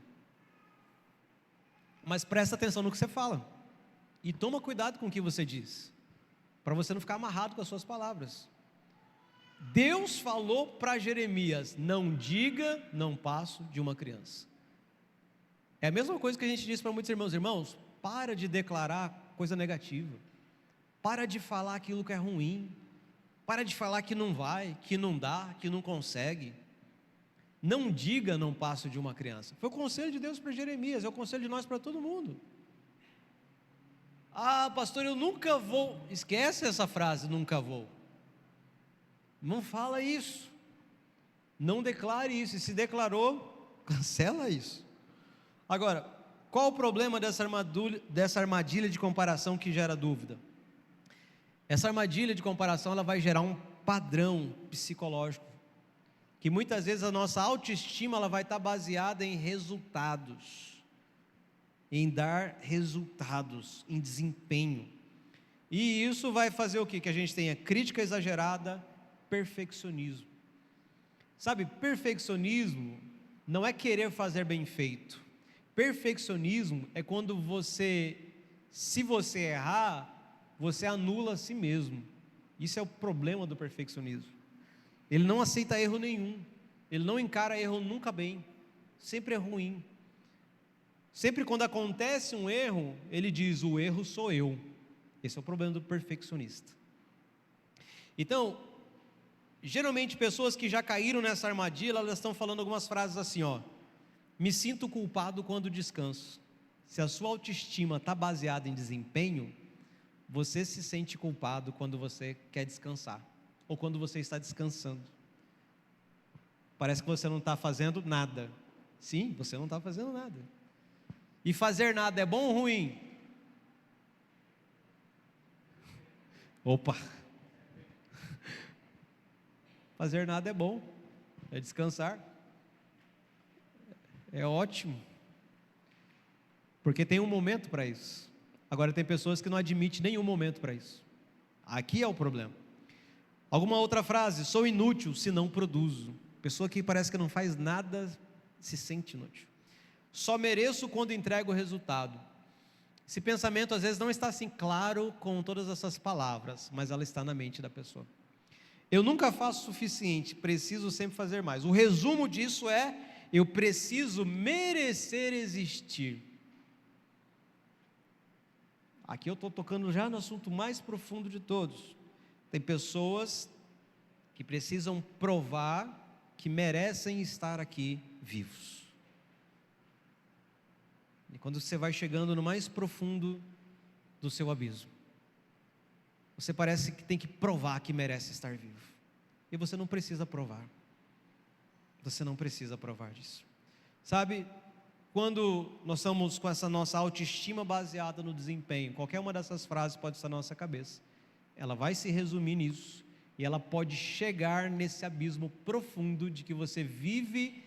Mas presta atenção no que você fala, e toma cuidado com o que você diz, para você não ficar amarrado com as suas palavras. Deus falou para Jeremias, não diga, não passo de uma criança. É a mesma coisa que a gente diz para muitos irmãos, para de declarar coisa negativa, para de falar aquilo que é ruim, para de falar que não vai, que não dá, que não consegue. Não diga, não passo de uma criança. Foi o conselho de Deus para Jeremias, é o conselho de nós para todo mundo. Ah, pastor, eu nunca vou. Esquece essa frase, nunca vou. Não fala isso, não declare isso, e se declarou, cancela isso. Agora, qual o problema dessa armadilha de comparação que gera dúvida? Essa armadilha de comparação, ela vai gerar um padrão psicológico, que muitas vezes a nossa autoestima, ela vai estar baseada em resultados, em dar resultados, em desempenho, e isso vai fazer o quê? Que a gente tenha crítica exagerada, perfeccionismo. Sabe, perfeccionismo não é querer fazer bem feito. Perfeccionismo é quando se você errar, você anula a si mesmo. Isso é o problema do perfeccionismo. Ele não aceita erro nenhum, ele não encara erro nunca bem, sempre é ruim. Sempre quando acontece um erro, ele diz, o erro sou eu. Esse é o problema do perfeccionista. Então, geralmente pessoas que já caíram nessa armadilha, elas estão falando algumas frases assim, me sinto culpado quando descanso. Se a sua autoestima está baseada em desempenho, você se sente culpado quando você quer descansar, ou quando você está descansando. Parece que você não está fazendo nada. Sim, você não está fazendo nada. E fazer nada é bom ou ruim? Opa! Fazer nada é bom, é descansar, é ótimo, porque tem um momento para isso. Agora tem pessoas que não admitem nenhum momento para isso. Aqui é o problema. Alguma outra frase, sou inútil se não produzo. Pessoa que parece que não faz nada, se sente inútil. Só mereço quando entrego o resultado. Esse pensamento às vezes não está assim claro com todas essas palavras, mas ela está na mente da pessoa. Eu nunca faço o suficiente, preciso sempre fazer mais. O resumo disso é, eu preciso merecer existir. Aqui eu estou tocando já no assunto mais profundo de todos. Tem pessoas que precisam provar que merecem estar aqui vivos. E quando você vai chegando no mais profundo do seu abismo, você parece que tem que provar que merece estar vivo. E você não precisa provar. Você não precisa provar disso. Sabe, quando nós estamos com essa nossa autoestima baseada no desempenho, qualquer uma dessas frases pode estar na nossa cabeça. Ela vai se resumir nisso, e ela pode chegar nesse abismo profundo de que você vive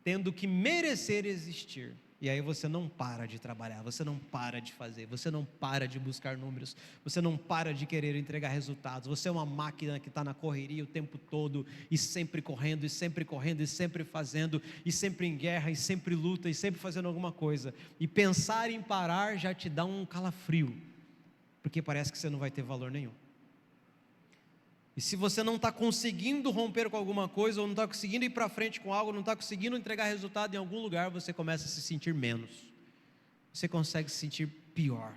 tendo que merecer existir. E aí você não para de trabalhar, você não para de fazer, você não para de buscar números, você não para de querer entregar resultados. Você é uma máquina que está na correria o tempo todo, e sempre correndo, e sempre correndo, e sempre fazendo, e sempre em guerra, e sempre luta, e sempre fazendo alguma coisa. E pensar em parar já te dá um calafrio, porque parece que você não vai ter valor nenhum. E se você não está conseguindo romper com alguma coisa, ou não está conseguindo ir para frente com algo, não está conseguindo entregar resultado em algum lugar, você começa a se sentir menos. Você consegue se sentir pior.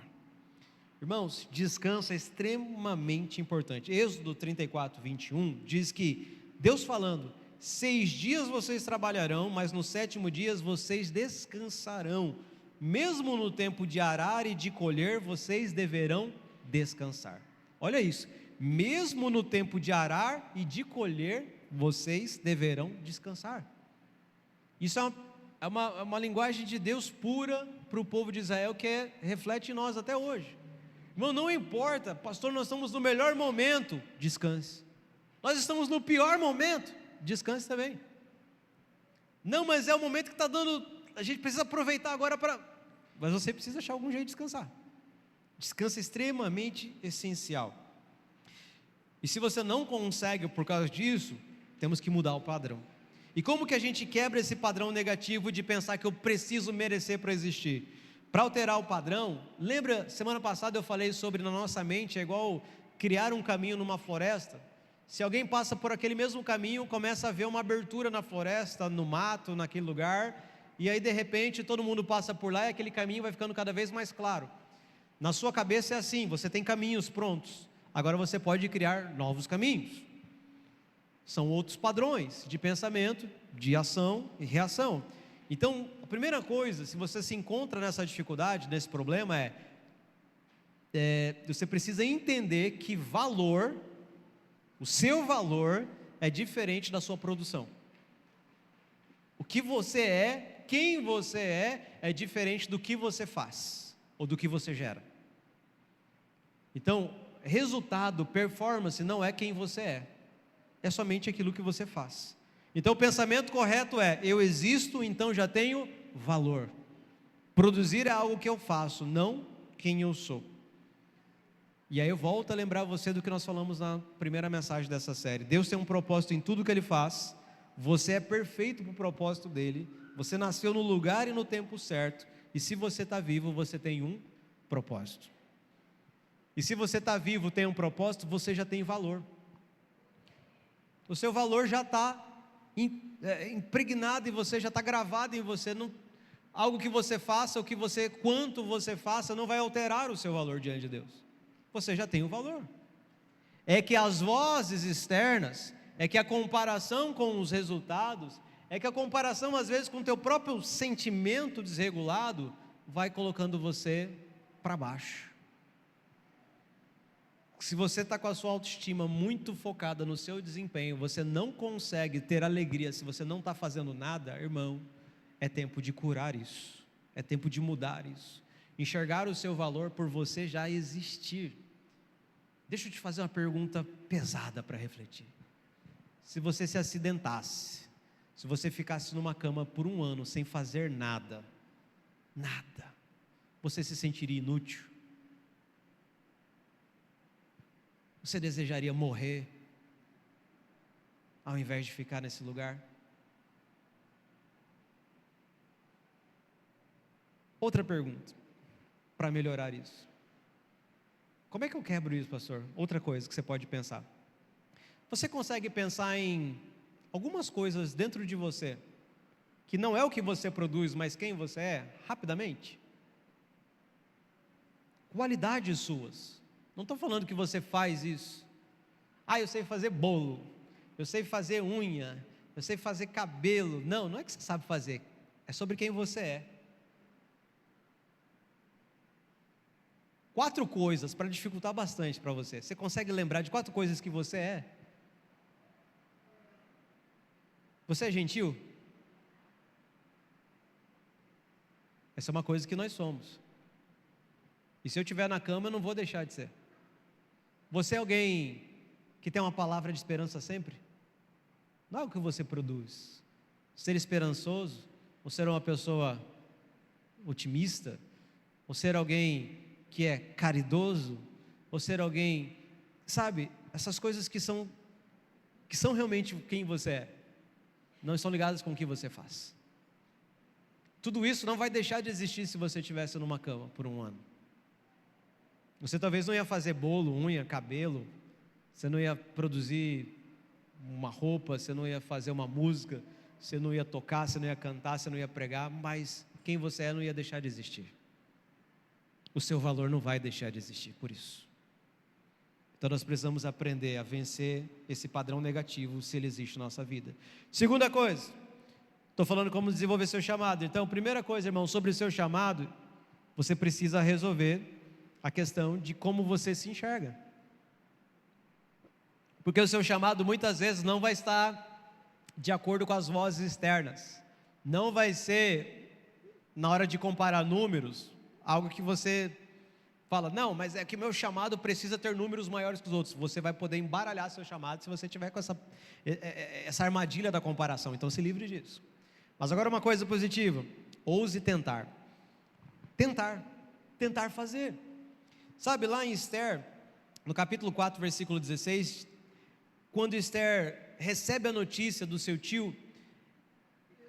Irmãos, descanso é extremamente importante. Êxodo 34, 21 diz que Deus falando: 6 dias vocês trabalharão, mas no 7º dia vocês descansarão. Mesmo no tempo de arar e de colher, vocês deverão descansar. Olha isso. Mesmo no tempo de arar e de colher, vocês deverão descansar. Isso é uma linguagem de Deus pura para o povo de Israel, que reflete em nós até hoje. Irmão, não importa, pastor, nós estamos no melhor momento, descanse. Nós estamos no pior momento, descanse também. Não, mas é o momento que está dando, a gente precisa aproveitar agora para... Mas você precisa achar algum jeito de descansar. Descanso é extremamente essencial. E se você não consegue por causa disso, temos que mudar o padrão. E como que a gente quebra esse padrão negativo de pensar que eu preciso merecer para existir? Para alterar o padrão, lembra, semana passada eu falei sobre na nossa mente, é igual criar um caminho numa floresta. Se alguém passa por aquele mesmo caminho, começa a ver uma abertura na floresta, no mato, naquele lugar, e aí de repente todo mundo passa por lá e aquele caminho vai ficando cada vez mais claro. Na sua cabeça é assim, você tem caminhos prontos. Agora você pode criar novos caminhos. São outros padrões de pensamento, de ação e reação. Então, a primeira coisa, se você se encontra nessa dificuldade, nesse problema, você precisa entender que valor, o seu valor é diferente da sua produção. O que você é, quem você é diferente do que você faz, ou do que você gera. Então, resultado, performance não é quem você é somente aquilo que você faz. Então o pensamento correto é: eu existo, então já tenho valor. Produzir é algo que eu faço, não quem eu sou. E aí eu volto a lembrar você do que nós falamos na primeira mensagem dessa série. Deus tem um propósito em tudo que Ele faz. Você é perfeito para o propósito dEle. Você nasceu no lugar e no tempo certo. E se você está vivo, você tem um propósito. E se você está vivo, tem um propósito, você já tem valor. O seu valor já está impregnado em você, já está gravado em você. Não, algo que você faça, quanto você faça, não vai alterar o seu valor diante de Deus. Você já tem o valor. É que as vozes externas, é que a comparação com os resultados, é que a comparação às vezes com o teu próprio sentimento desregulado, vai colocando você para baixo. Se você está com a sua autoestima muito focada no seu desempenho, você não consegue ter alegria se você não está fazendo nada, irmão, é tempo de curar isso, é tempo de mudar isso, enxergar o seu valor por você já existir. Deixa eu te fazer uma pergunta pesada para refletir. Se você se acidentasse, se você ficasse numa cama por 1 ano sem fazer nada, você se sentiria inútil? Você desejaria morrer ao invés de ficar nesse lugar? Outra pergunta para melhorar isso. Como é que eu quebro isso, pastor? Outra coisa que você pode pensar. Você consegue pensar em algumas coisas dentro de você que não é o que você produz, mas quem você é, rapidamente? Qualidades suas. Não estou falando que você faz isso. Eu sei fazer bolo, eu sei fazer unha, eu sei fazer cabelo. Não é que você sabe fazer, é sobre quem você é. 4 coisas para dificultar bastante para você. Você consegue lembrar de 4 coisas que você é? Você é gentil? Essa é uma coisa que nós somos. E se eu estiver na cama, eu não vou deixar de ser. Você é alguém que tem uma palavra de esperança sempre? Não é o que você produz. Ser esperançoso, ou ser uma pessoa otimista, ou ser alguém que é caridoso, ou ser alguém, sabe, essas coisas que são realmente quem você é, não estão ligadas com o que você faz. Tudo isso não vai deixar de existir se você estivesse numa cama por um ano. Você talvez não ia fazer bolo, unha, cabelo, você não ia produzir uma roupa, você não ia fazer uma música, você não ia tocar, você não ia cantar, você não ia pregar, mas quem você é não ia deixar de existir. O seu valor não vai deixar de existir por isso. Então nós precisamos aprender a vencer esse padrão negativo, se ele existe na nossa vida. Segunda coisa, estou falando como desenvolver seu chamado. Então, primeira coisa, irmão, sobre o seu chamado, você precisa resolver a questão de como você se enxerga. Porque o seu chamado muitas vezes não vai estar de acordo com as vozes externas. Não vai ser, na hora de comparar números, algo que você fala, não, mas é que meu chamado precisa ter números maiores que os outros. Você vai poder embaralhar seu chamado se você tiver com essa armadilha da comparação. Então se livre disso. Mas agora uma coisa positiva, ouse tentar. Tentar fazer. Sabe, lá em Esther, no capítulo 4, versículo 16, quando Esther recebe a notícia do seu tio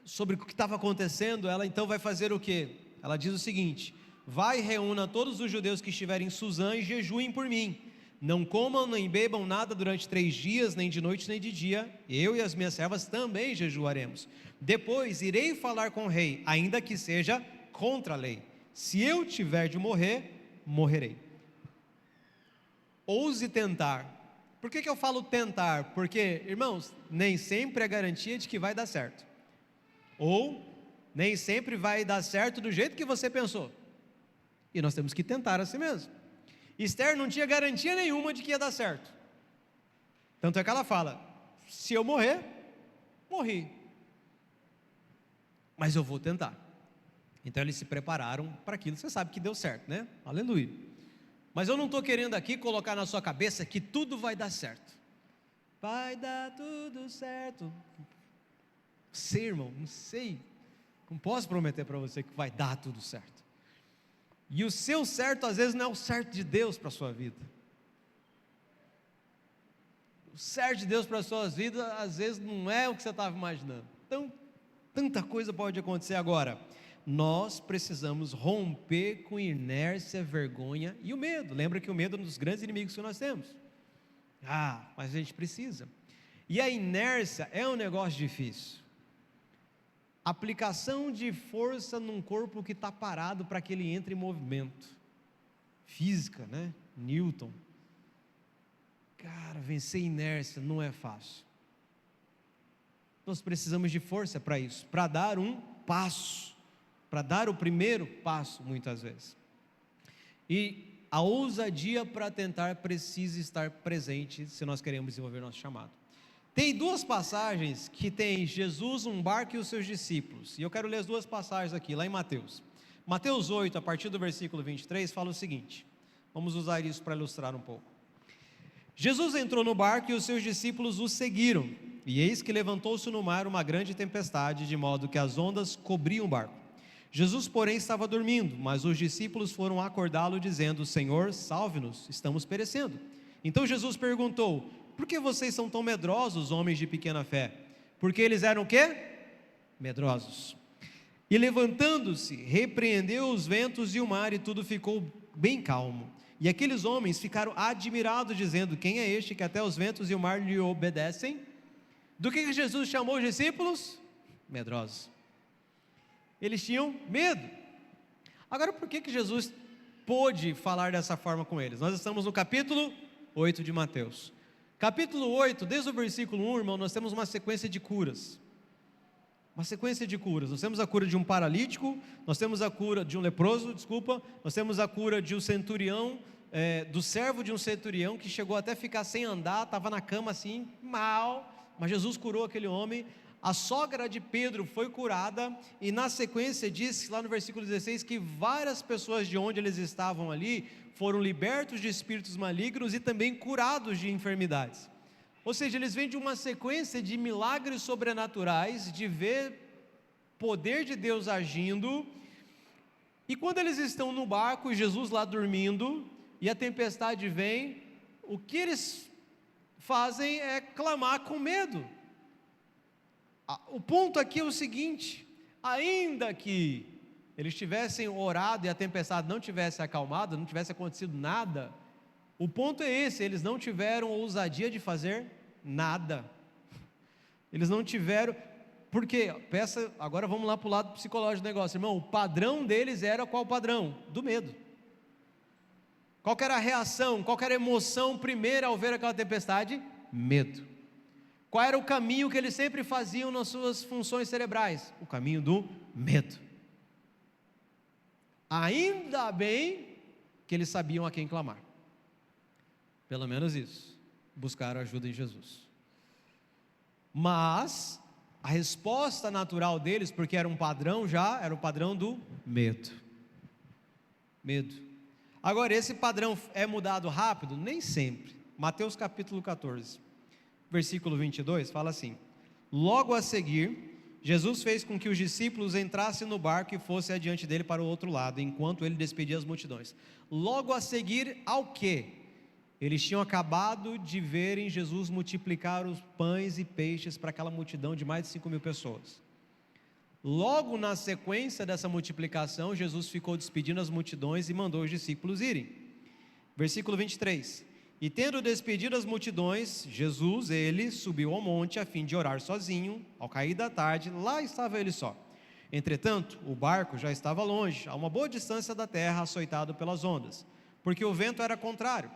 sobre o que estava acontecendo, ela então vai fazer o quê? Ela diz o seguinte: vai e reúna todos os judeus que estiverem em Suzã e jejuem por mim. Não comam nem bebam nada durante 3 dias, nem de noite nem de dia. Eu e as minhas servas também jejuaremos. Depois irei falar com o rei, ainda que seja contra a lei. Se eu tiver de morrer, morrerei. Ouse tentar. Por que eu falo tentar? Porque, irmãos, nem sempre é garantia de que vai dar certo. Ou nem sempre vai dar certo do jeito que você pensou. E nós temos que tentar assim mesmo. Esther não tinha garantia nenhuma de que ia dar certo. Tanto é que ela fala: se eu morrer, morri. Mas eu vou tentar. Então eles se prepararam para aquilo. Você sabe que deu certo, né? Aleluia. Mas eu não estou querendo aqui colocar na sua cabeça que tudo vai dar certo. Vai dar tudo certo. Sei, irmão, não sei. Não posso prometer para você que vai dar tudo certo. E o seu certo às vezes não é o certo de Deus para a sua vida. O certo de Deus para a sua vida às vezes não é o que você estava imaginando. Então, tanta coisa pode acontecer agora. Nós precisamos romper com inércia, vergonha e o medo. Lembra que o medo é um dos grandes inimigos que nós temos. Mas a gente precisa. E a inércia é um negócio difícil. Aplicação de força num corpo que está parado para que ele entre em movimento. Física, né? Newton. Cara, vencer inércia não é fácil. Nós precisamos de força para isso, para dar um passo, para dar o primeiro passo muitas vezes. E a ousadia para tentar precisa estar presente se nós queremos desenvolver nosso chamado. Tem 2 passagens que tem Jesus, um barco e os seus discípulos, e eu quero ler as 2 passagens aqui, lá em Mateus. Mateus 8, a partir do versículo 23, fala o seguinte, vamos usar isso para ilustrar um pouco. Jesus entrou no barco e os seus discípulos o seguiram, e eis que levantou-se no mar uma grande tempestade, de modo que as ondas cobriam o barco. Jesus, porém, estava dormindo, mas os discípulos foram acordá-lo, dizendo: Senhor, salve-nos, estamos perecendo. Então Jesus perguntou: por que vocês são tão medrosos, homens de pequena fé? Porque eles eram o quê? Medrosos. E levantando-se, repreendeu os ventos e o mar, e tudo ficou bem calmo. E aqueles homens ficaram admirados, dizendo: quem é este que até os ventos e o mar lhe obedecem? Do que Jesus chamou os discípulos? Medrosos. Eles tinham medo. Agora, por que Jesus pôde falar dessa forma com eles? Nós estamos no capítulo 8 de Mateus. Capítulo 8, desde o versículo 1, irmão, nós temos uma sequência de curas. Uma sequência de curas. Nós temos a cura de um paralítico, nós temos a cura de um leproso, nós temos a cura de um centurião, do servo de um centurião que chegou até ficar sem andar, estava na cama assim, mal, mas Jesus curou aquele homem. a sogra de Pedro foi curada, e na sequência diz lá no versículo 16 que várias pessoas de onde eles estavam ali foram libertos de espíritos malignos e também curados de enfermidades. Ou seja, eles vêm de uma sequência de milagres sobrenaturais, de ver poder de Deus agindo. E quando eles estão no barco e Jesus lá dormindo e a tempestade vem, o que eles fazem é clamar com medo. O ponto aqui é o seguinte: ainda que eles tivessem orado e a tempestade não tivesse acalmado, não tivesse acontecido nada, o ponto é esse: eles não tiveram ousadia de fazer nada. Eles não tiveram, porque, agora vamos lá para o lado psicológico do negócio, irmão. O padrão deles era qual padrão? Do medo. Qual que era a reação, qual que era a emoção primeira ao ver aquela tempestade? Medo. Qual era o caminho que eles sempre faziam nas suas funções cerebrais? O caminho do medo. Ainda bem que eles sabiam a quem clamar. Pelo menos isso. Buscaram ajuda em Jesus. Mas a resposta natural deles, porque era um padrão já, era o padrão do medo. Medo. Agora, esse padrão é mudado rápido? Nem sempre. Mateus capítulo 14. Versículo 22, fala assim: logo a seguir, Jesus fez com que os discípulos entrassem no barco e fossem adiante dele para o outro lado, enquanto ele despedia as multidões. Logo a seguir ao quê? Eles tinham acabado de verem Jesus multiplicar os pães e peixes para aquela multidão de mais de 5.000 pessoas. Logo na sequência dessa multiplicação, Jesus ficou despedindo as multidões e mandou os discípulos irem. Versículo 23: e tendo despedido as multidões, Jesus, ele subiu ao monte a fim de orar sozinho. Ao cair da tarde, lá estava ele só. Entretanto, o barco já estava longe, a uma boa distância da terra, açoitado pelas ondas, porque o vento era contrário.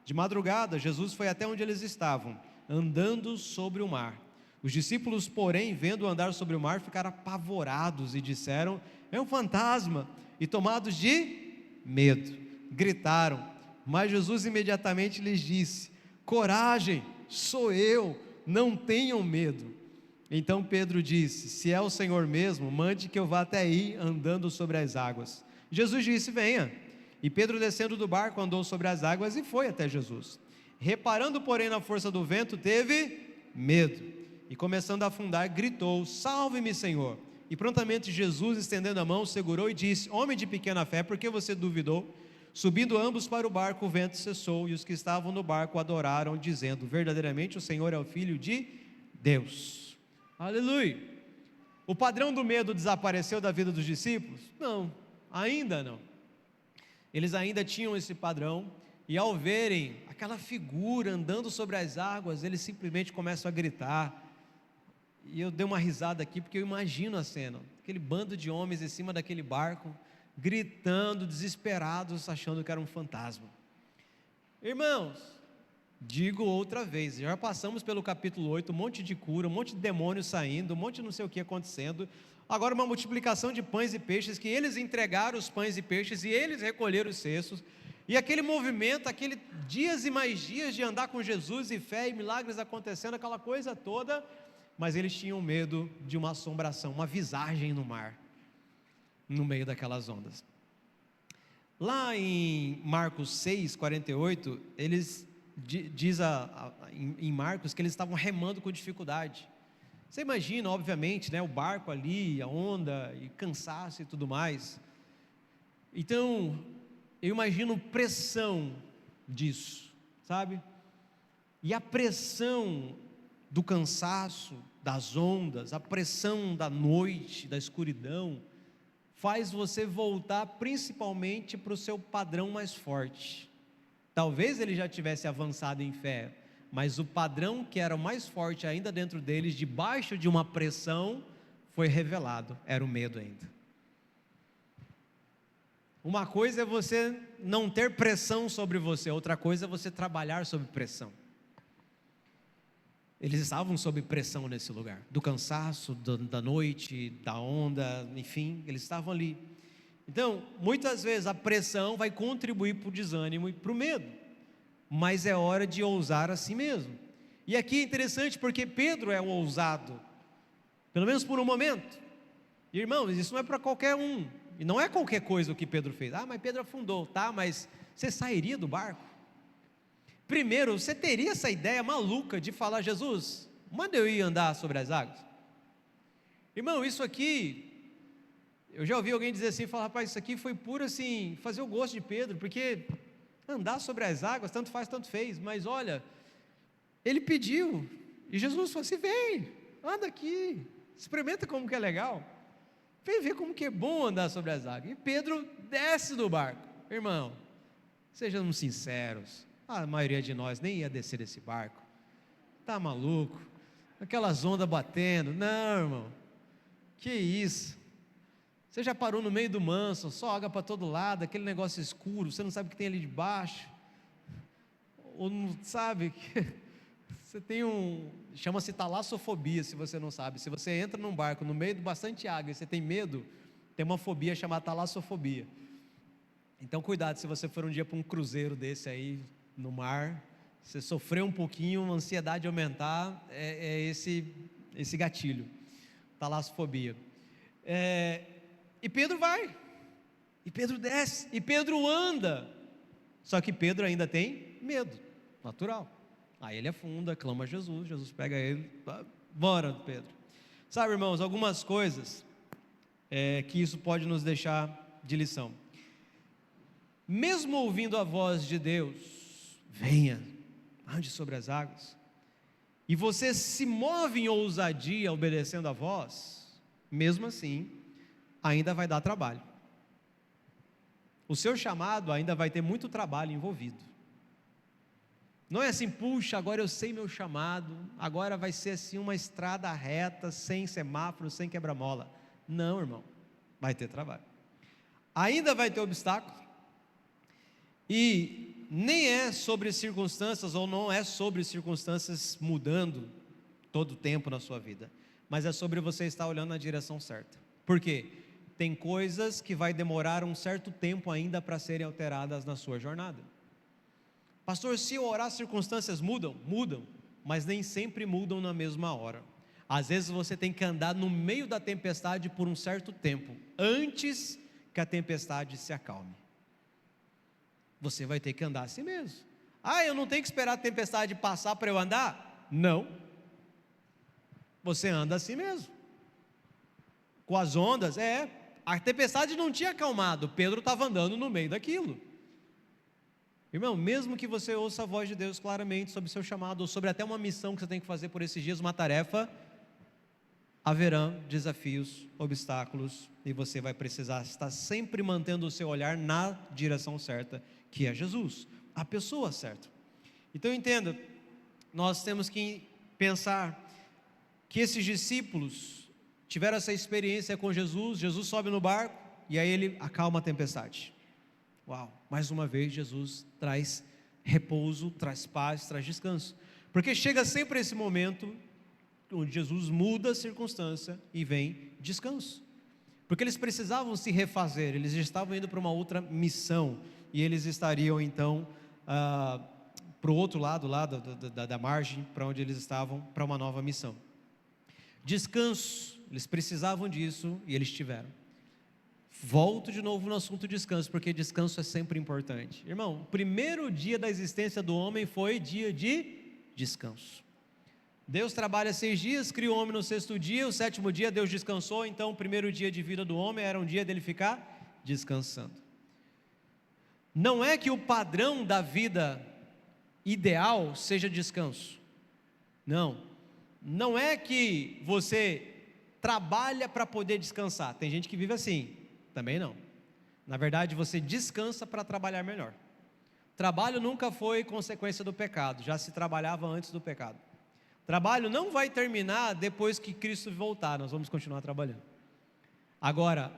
De madrugada, Jesus foi até onde eles estavam, andando sobre o mar. Os discípulos, porém, vendo andar sobre o mar, ficaram apavorados e disseram: é um fantasma, e tomados de medo, gritaram. Mas Jesus imediatamente lhes disse: coragem, sou eu, não tenham medo. Então Pedro disse: se é o Senhor mesmo, mande que eu vá até aí andando sobre as águas. Jesus disse: venha. E Pedro, descendo do barco, andou sobre as águas e foi até Jesus. Reparando, porém, na força do vento, teve medo, e começando a afundar, gritou: salve-me, Senhor. E prontamente Jesus, estendendo a mão, segurou e disse: homem de pequena fé, por que você duvidou? Subindo ambos para o barco, o vento cessou, e os que estavam no barco adoraram, dizendo: verdadeiramente o Senhor é o Filho de Deus. Aleluia. O padrão do medo desapareceu da vida dos discípulos? Não, ainda não. Eles ainda tinham esse padrão, e ao verem aquela figura andando sobre as águas, eles simplesmente começam a gritar. E eu dei uma risada aqui, porque eu imagino a cena, aquele bando de homens em cima daquele barco, gritando, desesperados, achando que era um fantasma. Irmãos, digo outra vez, já passamos pelo capítulo 8, um monte de cura, um monte de demônios saindo, um monte de não sei o que acontecendo. Agora uma multiplicação de pães e peixes, que eles entregaram os pães e peixes e eles recolheram os cestos. E aquele movimento, aquele dias e mais dias de andar com Jesus e fé e milagres acontecendo, aquela coisa toda. Mas eles tinham medo de uma assombração, uma visagem no mar, no meio daquelas ondas. Lá em Marcos 6, 48, eles diz em Marcos que eles estavam remando com dificuldade. Você imagina, obviamente, né, o barco ali, a onda, e cansaço e tudo mais. Então, eu imagino pressão disso, sabe? E a pressão do cansaço, das ondas, a pressão da noite, da escuridão, faz você voltar principalmente para o seu padrão mais forte. Talvez ele já tivesse avançado em fé, mas o padrão que era o mais forte ainda dentro deles, debaixo de uma pressão, foi revelado, era o medo ainda. Uma coisa é você não ter pressão sobre você, outra coisa é você trabalhar sob pressão. Eles estavam sob pressão nesse lugar, do cansaço, da noite, da onda, enfim, eles estavam ali. Então, muitas vezes a pressão vai contribuir para o desânimo e para o medo, mas é hora de ousar a si mesmo. E aqui é interessante porque Pedro é o ousado, pelo menos por um momento. Irmãos, isso não é para qualquer um, e não é qualquer coisa o que Pedro fez. Mas Pedro afundou, tá, mas você sairia do barco? Primeiro, você teria essa ideia maluca de falar: Jesus, manda eu ir andar sobre as águas? Irmão, isso aqui, eu já ouvi alguém dizer assim, falar: rapaz, isso aqui foi puro assim, fazer o gosto de Pedro, porque andar sobre as águas, tanto faz, tanto fez, mas olha, ele pediu, e Jesus falou assim: vem, anda aqui, experimenta como que é legal, vem ver como que é bom andar sobre as águas. E Pedro desce do barco. Irmão, sejamos sinceros, a maioria de nós nem ia descer desse barco, tá maluco, aquelas ondas batendo, não, irmão, que isso, você já parou no meio do manso, só água para todo lado, aquele negócio escuro, você não sabe o que tem ali debaixo, ou não sabe, você tem chama-se talassofobia, se você não sabe. Se você entra num barco no meio de bastante água e você tem medo, tem uma fobia chamada talassofobia. Então cuidado, se você for um dia para um cruzeiro desse aí, no mar, você sofrer um pouquinho, a ansiedade aumentar, é esse gatilho, talassofobia. E Pedro vai, e Pedro desce, e Pedro anda, só que Pedro ainda tem medo, natural. Aí ele afunda, clama a Jesus, Jesus pega ele, bora Pedro. Sabe, irmãos, algumas coisas que isso pode nos deixar de lição. Mesmo ouvindo a voz de Deus, venha, ande sobre as águas, e você se move em ousadia obedecendo a voz, mesmo assim, ainda vai dar trabalho. O seu chamado ainda vai ter muito trabalho envolvido. Não é assim: puxa, agora eu sei meu chamado, agora vai ser assim uma estrada reta, sem semáforo, sem quebra-mola. Não, irmão, vai ter trabalho, ainda vai ter obstáculo, e nem é sobre circunstâncias, ou não é sobre circunstâncias mudando todo o tempo na sua vida, mas é sobre você estar olhando na direção certa. Por quê? Tem coisas que vai demorar um certo tempo ainda para serem alteradas na sua jornada. Pastor, se eu orar, as circunstâncias mudam? Mudam, mas nem sempre mudam na mesma hora. Às vezes você tem que andar no meio da tempestade por um certo tempo, antes que a tempestade se acalme. Você vai ter que andar assim mesmo. Eu não tenho que esperar a tempestade passar para eu andar? Não. Você anda assim mesmo, com as ondas. A tempestade não tinha acalmado, Pedro estava andando no meio daquilo. Irmão, mesmo que você ouça a voz de Deus claramente sobre o seu chamado, ou sobre até uma missão que você tem que fazer por esses dias, uma tarefa, haverão desafios, obstáculos, e você vai precisar estar sempre mantendo o seu olhar na direção certa, que é Jesus, a pessoa certa. Então entenda, nós temos que pensar que esses discípulos tiveram essa experiência com Jesus. Jesus sobe no barco, e aí ele acalma a tempestade. Uau, mais uma vez Jesus traz repouso, traz paz, traz descanso, porque chega sempre esse momento onde Jesus muda a circunstância e vem descanso, porque eles precisavam se refazer, eles estavam indo para uma outra missão, e eles estariam então para o outro lado lá da margem, para onde eles estavam, para uma nova missão. Descanso, eles precisavam disso e eles tiveram. Volto de novo no assunto descanso, porque descanso é sempre importante. Irmão, o primeiro dia da existência do homem foi dia de descanso. Deus trabalha 6 dias, cria o homem no 6º dia, o 7º dia Deus descansou. Então o primeiro dia de vida do homem era um dia dele ficar descansando. Não é que o padrão da vida ideal seja descanso. Não é que você trabalha para poder descansar. Tem gente que vive assim. Também não. Na verdade, você descansa para trabalhar melhor. Trabalho nunca foi consequência do pecado, já se trabalhava antes do pecado. Trabalho não vai terminar depois que Cristo voltar, nós vamos continuar trabalhando. Agora,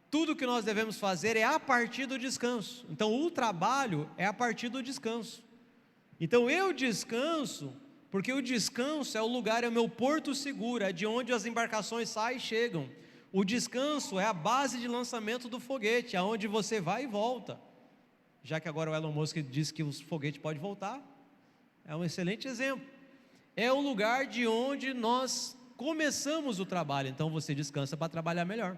tudo que nós devemos fazer é a partir do descanso. Então o trabalho é a partir do descanso. Então eu descanso, porque o descanso é o lugar, é o meu porto seguro, é de onde as embarcações saem e chegam. O descanso é a base de lançamento do foguete, aonde você vai e volta. Já que agora o Elon Musk disse que o foguete pode voltar, é um excelente exemplo. É o lugar de onde nós começamos o trabalho, então você descansa para trabalhar melhor.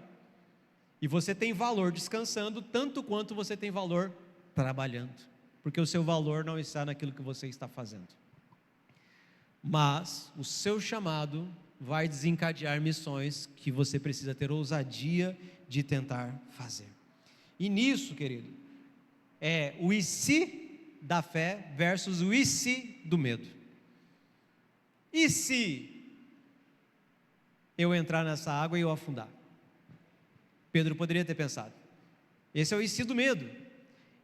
E você tem valor descansando, tanto quanto você tem valor trabalhando, porque o seu valor não está naquilo que você está fazendo. Mas o seu chamado vai desencadear missões que você precisa ter ousadia de tentar fazer. E nisso, querido, é o e se da fé versus o e se do medo. E se eu entrar nessa água e eu afundar? Pedro poderia ter pensado. Esse é o e se do medo.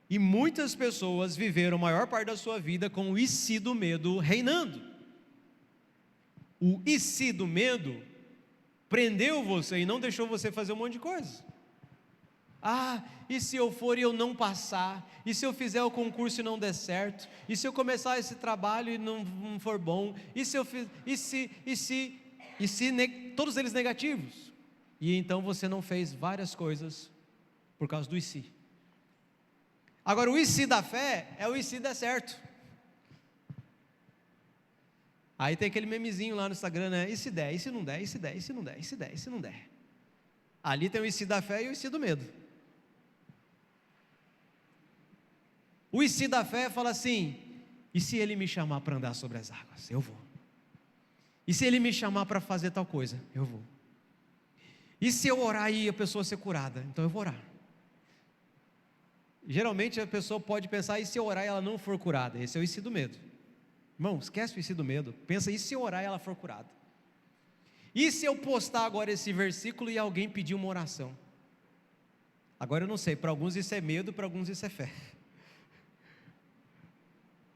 E muitas pessoas viveram a maior parte da sua vida com o e se do medo reinando. O e se do medo prendeu você e não deixou você fazer um monte de coisa. E se eu for e eu não passar? E se eu fizer o concurso e não der certo? E se eu começar esse trabalho e não for bom? Todos eles negativos. E então você não fez várias coisas por causa do e se. Agora o e se da fé é o e se der certo. Aí tem aquele memezinho lá no Instagram, né? E se der, e se não der, e se der, e se não der, e se der, e se não der. Ali tem o e se da fé e o e se do medo. O e se da fé fala assim: e se ele me chamar para andar sobre as águas? Eu vou. E se ele me chamar para fazer tal coisa? Eu vou. E se eu orar e a pessoa ser curada? Então eu vou orar. Geralmente a pessoa pode pensar: e se eu orar e ela não for curada? Esse é o e se do medo. Irmão, esquece o e se do medo. Pensa: e se eu orar e ela for curada? E se eu postar agora esse versículo e alguém pedir uma oração? Agora eu não sei, para alguns isso é medo, para alguns isso é fé.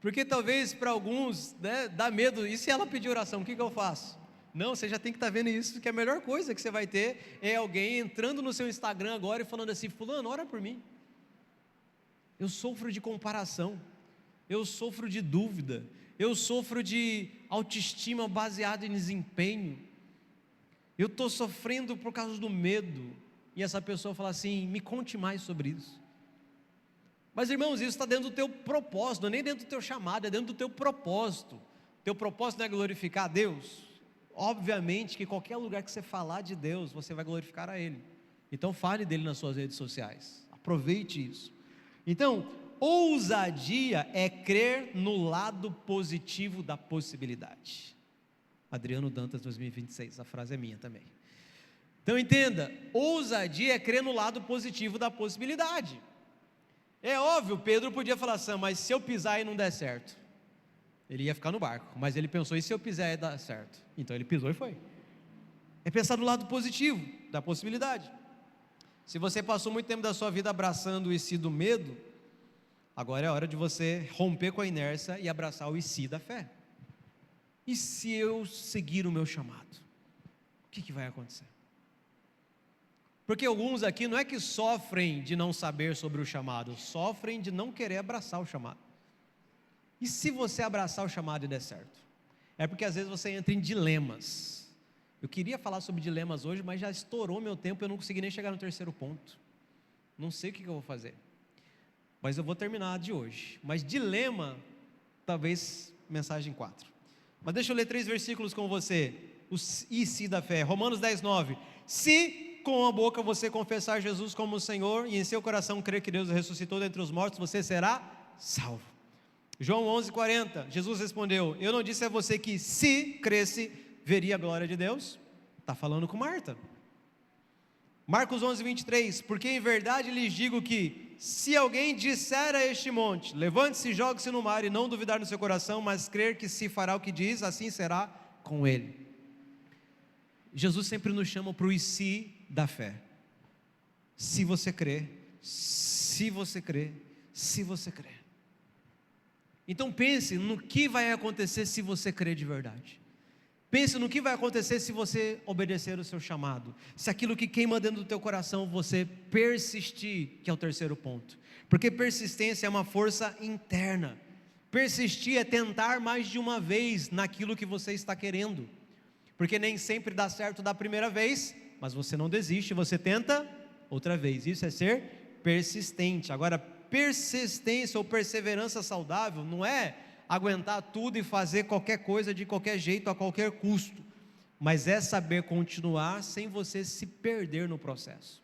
Porque talvez para alguns, né, dá medo. E se ela pedir oração, o que eu faço? Não, você já tem que estar vendo isso, que a melhor coisa que você vai ter é alguém entrando no seu Instagram agora e falando assim: fulano, ora por mim. Eu sofro de comparação, eu sofro de dúvida, eu sofro de autoestima baseada em desempenho, eu estou sofrendo por causa do medo. E essa pessoa fala assim: me conte mais sobre isso. Mas irmãos, isso está dentro do teu propósito, não é nem dentro do teu chamado, é dentro do teu propósito. Teu propósito não é glorificar a Deus? Obviamente que qualquer lugar que você falar de Deus, você vai glorificar a Ele. Então fale dele nas suas redes sociais, aproveite isso. Então, ousadia é crer no lado positivo da possibilidade. Adriano Dantas 2026, a frase é minha também. Então entenda, ousadia é crer no lado positivo da possibilidade. É óbvio, Pedro podia falar assim: mas se eu pisar e não der certo? Ele ia ficar no barco, mas ele pensou: e se eu pisar e dar certo? Então ele pisou e foi. É pensar do lado positivo da possibilidade. Se você passou muito tempo da sua vida abraçando o e se do medo, agora é hora de você romper com a inércia e abraçar o e se da fé. E se eu seguir o meu chamado? O que vai acontecer? Porque alguns aqui não é que sofrem de não saber sobre o chamado, sofrem de não querer abraçar o chamado. E se você abraçar o chamado e der certo? É porque às vezes você entra em dilemas. Eu queria falar sobre dilemas hoje, mas já estourou meu tempo, eu não consegui nem chegar no terceiro ponto. Não sei o que eu vou fazer, mas eu vou terminar de hoje. Mas dilema, talvez mensagem 4. Mas deixa eu ler 3 versículos com você. O e se da fé. Romanos 10:9. Se com a boca você confessar Jesus como Senhor e em seu coração crer que Deus o ressuscitou dentre os mortos, você será salvo. João 11:40, Jesus respondeu: eu não disse a você que se cresce, veria a glória de Deus? Está falando com Marta. Marcos 11:23, porque em verdade lhes digo que se alguém disser a este monte, levante-se e jogue-se no mar, e não duvidar no seu coração, mas crer que se fará o que diz, assim será com ele. Jesus sempre nos chama para o e se da fé. Se você crê, se você crê, se você crê. Então pense no que vai acontecer se você crer de verdade. Pense no que vai acontecer se você obedecer o seu chamado. Se aquilo que queima dentro do teu coração você persistir, que é o terceiro ponto. Porque persistência é uma força interna. Persistir é tentar mais de uma vez naquilo que você está querendo. Porque nem sempre dá certo da primeira vez, mas você não desiste, você tenta outra vez. Isso é ser persistente. Agora, persistência ou perseverança saudável não é aguentar tudo e fazer qualquer coisa de qualquer jeito, a qualquer custo. mas é saber continuar sem você se perder no processo,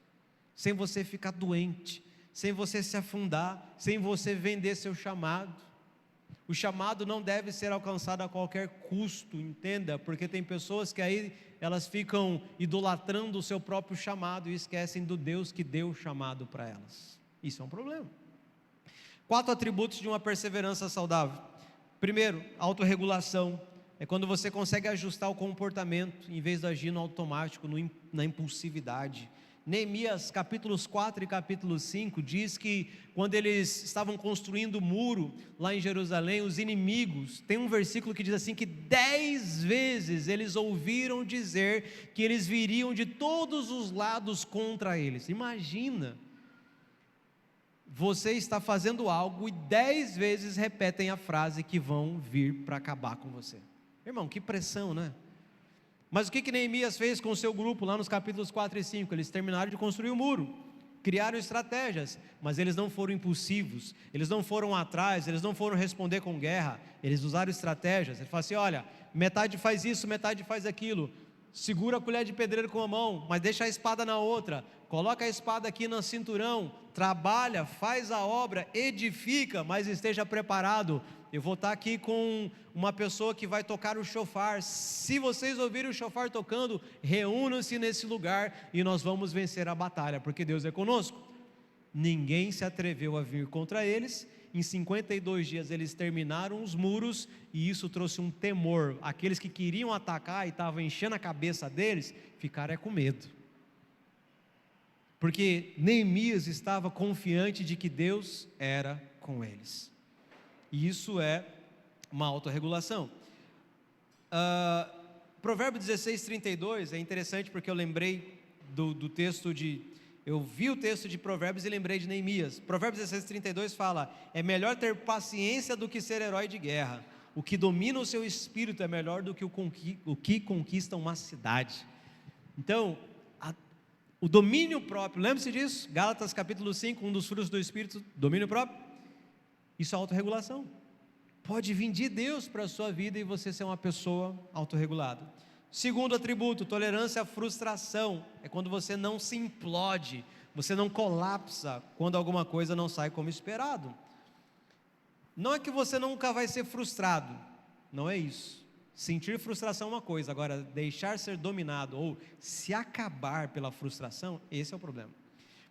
sem você ficar doente, sem você se afundar, sem você vender seu chamado. O chamado não deve ser alcançado a qualquer custo, entenda, porque tem pessoas que aí elas ficam idolatrando o seu próprio chamado e esquecem do Deus que deu o chamado para elas. Isso é um problema. 4 atributos de uma perseverança saudável. Primeiro, autorregulação. É quando você consegue ajustar o comportamento, em vez de agir no automático, na impulsividade. Neemias capítulos 4 e capítulo 5 diz que quando eles estavam construindo o muro lá em Jerusalém, os inimigos, tem um versículo que diz assim, que 10 vezes eles ouviram dizer que eles viriam de todos os lados contra eles. Imagina, você está fazendo algo e 10 vezes repetem a frase que vão vir para acabar com você. Irmão, que pressão, né? Mas o que Neemias fez com o seu grupo lá nos capítulos 4 e 5? Eles terminaram de construir o muro, criaram estratégias, mas eles não foram impulsivos, eles não foram atrás, eles não foram responder com guerra, eles usaram estratégias. Ele fala assim, olha, metade faz isso, metade faz aquilo, segura a colher de pedreiro com a mão, mas deixa a espada na outra, coloca a espada aqui no cinturão, trabalha, faz a obra, edifica, mas esteja preparado. Eu vou estar aqui com uma pessoa que vai tocar o chofar. Se vocês ouvirem o chofar tocando, reúnam-se nesse lugar e nós vamos vencer a batalha, porque Deus é conosco. Ninguém se atreveu a vir contra eles. Em 52 dias eles terminaram os muros e isso trouxe um temor. Aqueles que queriam atacar e estavam enchendo a cabeça deles, ficaram com medo, porque Neemias estava confiante de que Deus era com eles. E isso é uma autorregulação. Provérbio 16:32 é interessante porque eu lembrei do texto eu vi o texto de Provérbios e lembrei de Neemias. Provérbios 16:32 fala, é melhor ter paciência do que ser herói de guerra. O que domina o seu espírito é melhor do que o que conquista uma cidade. Então, o domínio próprio, lembre-se disso, Gálatas capítulo 5, um dos frutos do Espírito, domínio próprio. Isso é autorregulação. Pode vir de Deus para a sua vida e você ser uma pessoa autorregulada. Segundo atributo, tolerância à frustração. É quando você não se implode, você não colapsa quando alguma coisa não sai como esperado. Não é que você nunca vai ser frustrado, não é isso. Sentir frustração é uma coisa, agora deixar ser dominado ou se acabar pela frustração, esse é o problema.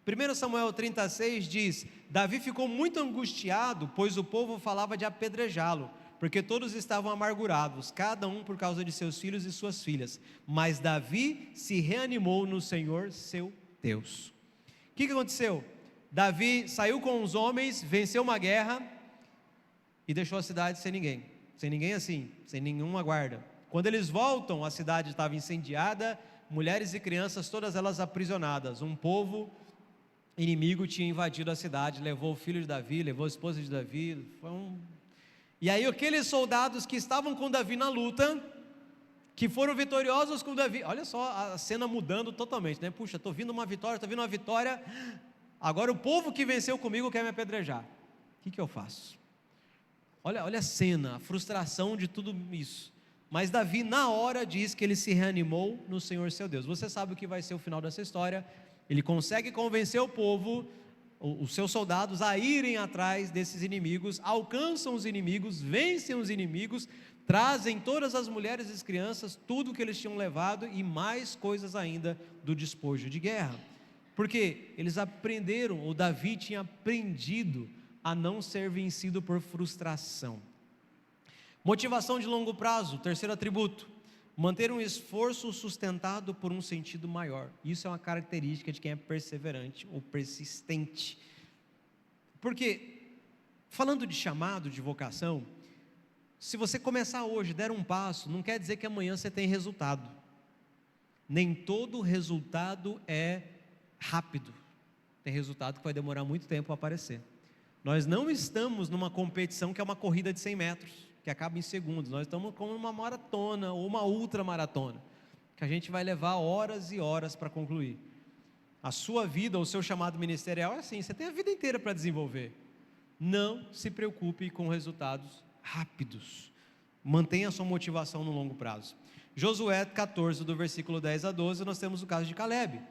1 Samuel 36 diz, Davi ficou muito angustiado, pois o povo falava de apedrejá-lo, porque todos estavam amargurados, cada um por causa de seus filhos e suas filhas, mas Davi se reanimou no Senhor seu Deus. O que aconteceu? Davi saiu com os homens, venceu uma guerra e deixou a cidade sem ninguém assim, sem nenhuma guarda. Quando eles voltam, a cidade estava incendiada, mulheres e crianças, todas elas aprisionadas. Um povo inimigo tinha invadido a cidade, levou o filho de Davi, levou a esposa de Davi. E aí aqueles soldados que estavam com Davi na luta, que foram vitoriosos com Davi, olha só a cena mudando totalmente, né? Puxa, estou vindo uma vitória, agora o povo que venceu comigo quer me apedrejar. O que eu faço? Olha a cena, a frustração de tudo isso. Mas Davi na hora diz que ele se reanimou no Senhor seu Deus. Você sabe o que vai ser o final dessa história? Ele consegue convencer o povo, os seus soldados, a irem atrás desses inimigos, alcançam os inimigos, vencem os inimigos, trazem todas as mulheres e as crianças, tudo que eles tinham levado e mais coisas ainda do despojo de guerra. Porque eles aprenderam, ou Davi tinha aprendido a não ser vencido por frustração. Motivação de longo prazo, terceiro atributo. Manter um esforço sustentado por um sentido maior. Isso é uma característica de quem é perseverante ou persistente. Porque, falando de chamado, de vocação, se você começar hoje, der um passo, não quer dizer que amanhã você tem resultado. Nem todo resultado é rápido. Tem resultado que vai demorar muito tempo a aparecer. Nós não estamos numa competição que é uma corrida de 100 metros. Que acaba em segundos, nós estamos como uma maratona ou uma ultramaratona, que a gente vai levar horas e horas para concluir. A sua vida, o seu chamado ministerial é assim, você tem a vida inteira para desenvolver. Não se preocupe com resultados rápidos, mantenha a sua motivação no longo prazo. Josué 14, do versículo 10 a 12, nós temos o caso de Caleb.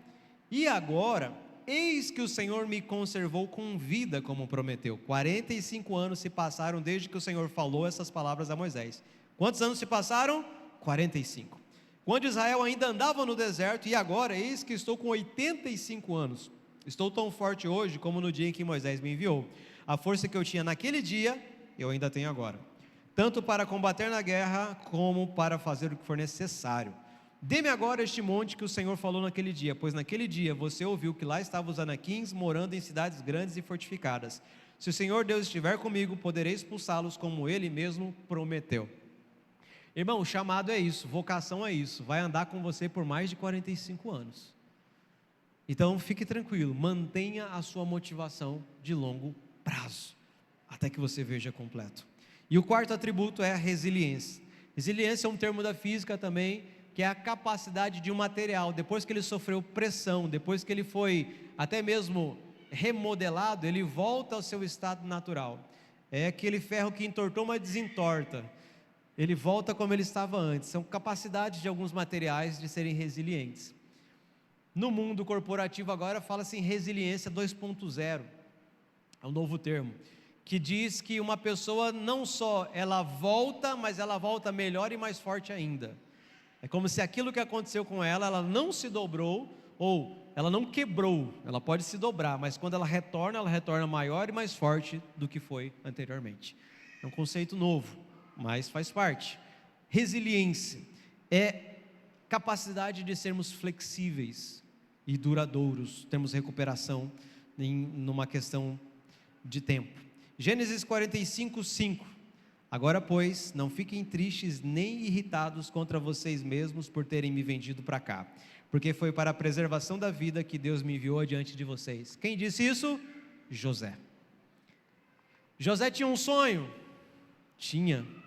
E agora, eis que o Senhor me conservou com vida, como prometeu. 45 anos se passaram desde que o Senhor falou essas palavras a Moisés. Quantos anos se passaram? 45. Quando Israel ainda andava no deserto, e agora, eis que estou com 85 anos. Estou tão forte hoje como no dia em que Moisés me enviou. A força que eu tinha naquele dia, eu ainda tenho agora, tanto para combater na guerra, como para fazer o que for necessário. Dê-me agora este monte que o Senhor falou naquele dia, pois naquele dia você ouviu que lá estavam os anaquins morando em cidades grandes e fortificadas. Se o Senhor Deus estiver comigo, poderei expulsá-los como Ele mesmo prometeu. Irmão, o chamado é isso, vocação é isso, vai andar com você por mais de 45 anos. Então fique tranquilo, mantenha a sua motivação de longo prazo, até que você veja completo. E o quarto atributo é a resiliência. Resiliência é um termo da física também, que é a capacidade de um material, depois que ele sofreu pressão, depois que ele foi até mesmo remodelado, ele volta ao seu estado natural. É aquele ferro que entortou, mas desentorta. Ele volta como ele estava antes. São capacidades de alguns materiais de serem resilientes. No mundo corporativo agora fala-se em resiliência 2.0, é um novo termo, que diz que uma pessoa não só ela volta, mas ela volta melhor e mais forte ainda. É como se aquilo que aconteceu com ela, ela não se dobrou, ou ela não quebrou, ela pode se dobrar, mas quando ela retorna maior e mais forte do que foi anteriormente. É um conceito novo, mas faz parte. Resiliência é capacidade de sermos flexíveis e duradouros, temos recuperação numa questão de tempo. Gênesis 45, 5. Agora, pois, não fiquem tristes nem irritados contra vocês mesmos por terem me vendido para cá, porque foi para a preservação da vida que Deus me enviou adiante de vocês. Quem disse isso? José. José tinha um sonho,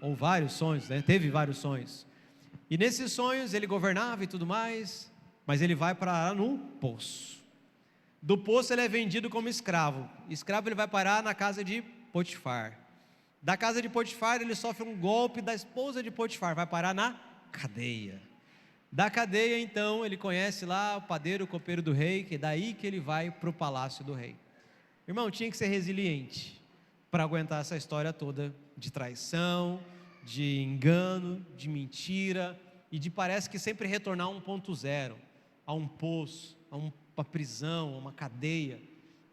ou vários sonhos, né? Teve vários sonhos, e nesses sonhos ele governava e tudo mais, mas ele vai parar no poço. Do poço ele é vendido como escravo. Escravo ele vai parar na casa de Potifar. Da casa de Potifar ele sofre um golpe da esposa de Potifar, vai parar na cadeia. Da cadeia então ele conhece lá o padeiro, o copeiro do rei, que é daí que ele vai para o palácio do rei. Irmão, tinha que ser resiliente para aguentar essa história toda de traição, de engano, de mentira, e de parece que sempre retornar a 1.0, a um poço, a uma prisão, a uma cadeia.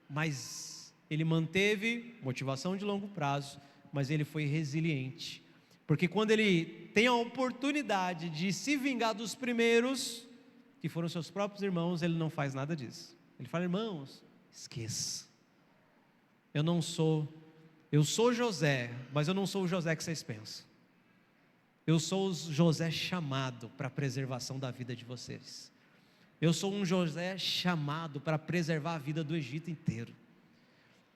Mas ele manteve motivação de longo prazo, mas ele foi resiliente, porque quando ele tem a oportunidade de se vingar dos primeiros, que foram seus próprios irmãos, ele não faz nada disso. Ele fala: irmãos, esqueça, eu sou José, mas eu não sou o José que vocês pensam. Eu sou o José chamado para a preservação da vida de vocês. Eu sou um José chamado para preservar a vida do Egito inteiro.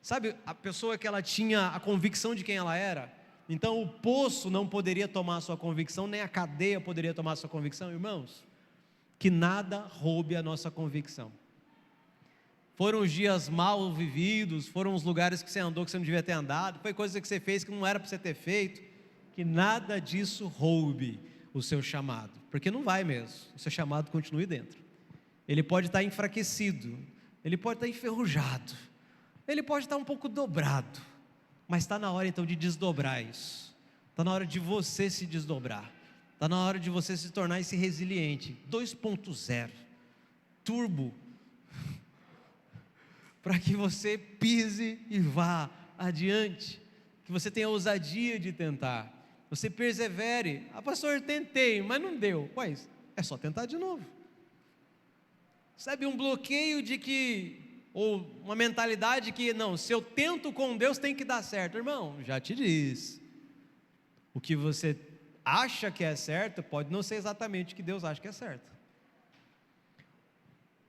Sabe, a pessoa que ela tinha a convicção de quem ela era, então o poço não poderia tomar a sua convicção, nem a cadeia poderia tomar a sua convicção. Irmãos, que nada roube a nossa convicção. Foram os dias mal vividos, foram os lugares que você andou que você não devia ter andado, foi coisa que você fez que não era para você ter feito, que nada disso roube o seu chamado, porque não vai mesmo, o seu chamado continue dentro. Ele pode estar enfraquecido, ele pode estar enferrujado, ele pode estar um pouco dobrado, mas está na hora então de desdobrar isso. Está na hora de você se desdobrar. Está na hora de você se tornar esse resiliente 2.0, turbo, para que você pise e vá adiante, que você tenha ousadia de tentar, você persevere. Pastor, tentei, mas não deu. Pois, é só tentar de novo. Sabe, um bloqueio de que, ou uma mentalidade que, não, se eu tento com Deus tem que dar certo. Irmão, já te disse, o que você acha que é certo, pode não ser exatamente o que Deus acha que é certo.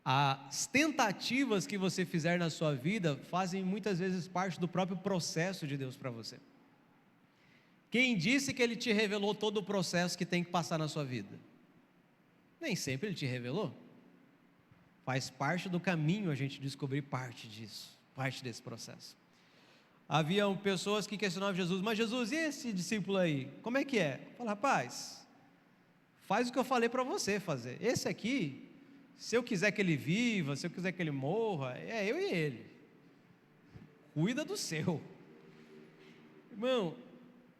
As tentativas que você fizer na sua vida, fazem muitas vezes parte do próprio processo de Deus para você. Quem disse que Ele te revelou todo o processo que tem que passar na sua vida? Nem sempre Ele te revelou. Faz parte do caminho a gente descobrir parte disso, parte desse processo. Haviam pessoas que questionavam Jesus: mas Jesus, e esse discípulo aí, como é que é? Fala: rapaz, faz o que eu falei para você fazer. Esse aqui, se eu quiser que ele viva, se eu quiser que ele morra, é eu e ele. Cuida do seu. Irmão,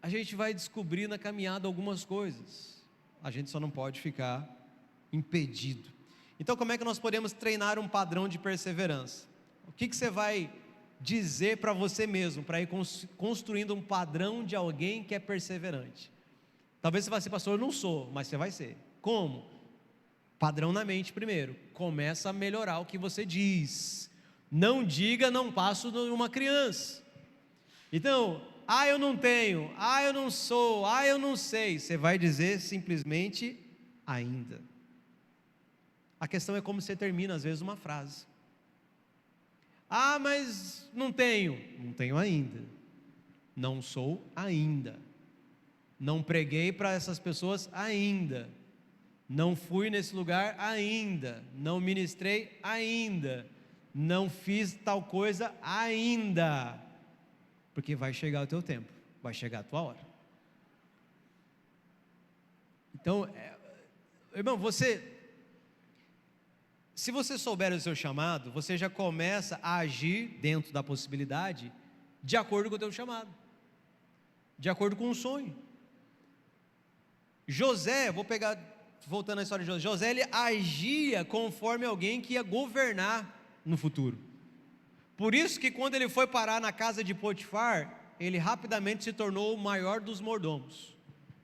a gente vai descobrir na caminhada algumas coisas. A gente só não pode ficar impedido. Então, como é que nós podemos treinar um padrão de perseverança? O que você vai dizer para você mesmo, para ir construindo um padrão de alguém que é perseverante? Talvez você vá ser, pastor, eu não sou, mas você vai ser. Como? Padrão na mente primeiro. Começa a melhorar o que você diz. Não diga, não passo numa criança. Então, eu não tenho, eu não sou, eu não sei. Você vai dizer simplesmente ainda. A questão é como você termina às vezes uma frase. Mas não tenho ainda. Não sou ainda. Não preguei para essas pessoas ainda. Não fui nesse lugar ainda. Não ministrei ainda. Não fiz tal coisa ainda. Porque vai chegar o teu tempo, vai chegar a tua hora. Então, irmão, se você souber o seu chamado, você já começa a agir dentro da possibilidade, de acordo com o teu chamado, de acordo com o sonho. José, voltando à história de José, José ele agia conforme alguém que ia governar no futuro. Por isso que quando ele foi parar na casa de Potifar, ele rapidamente se tornou o maior dos mordomos,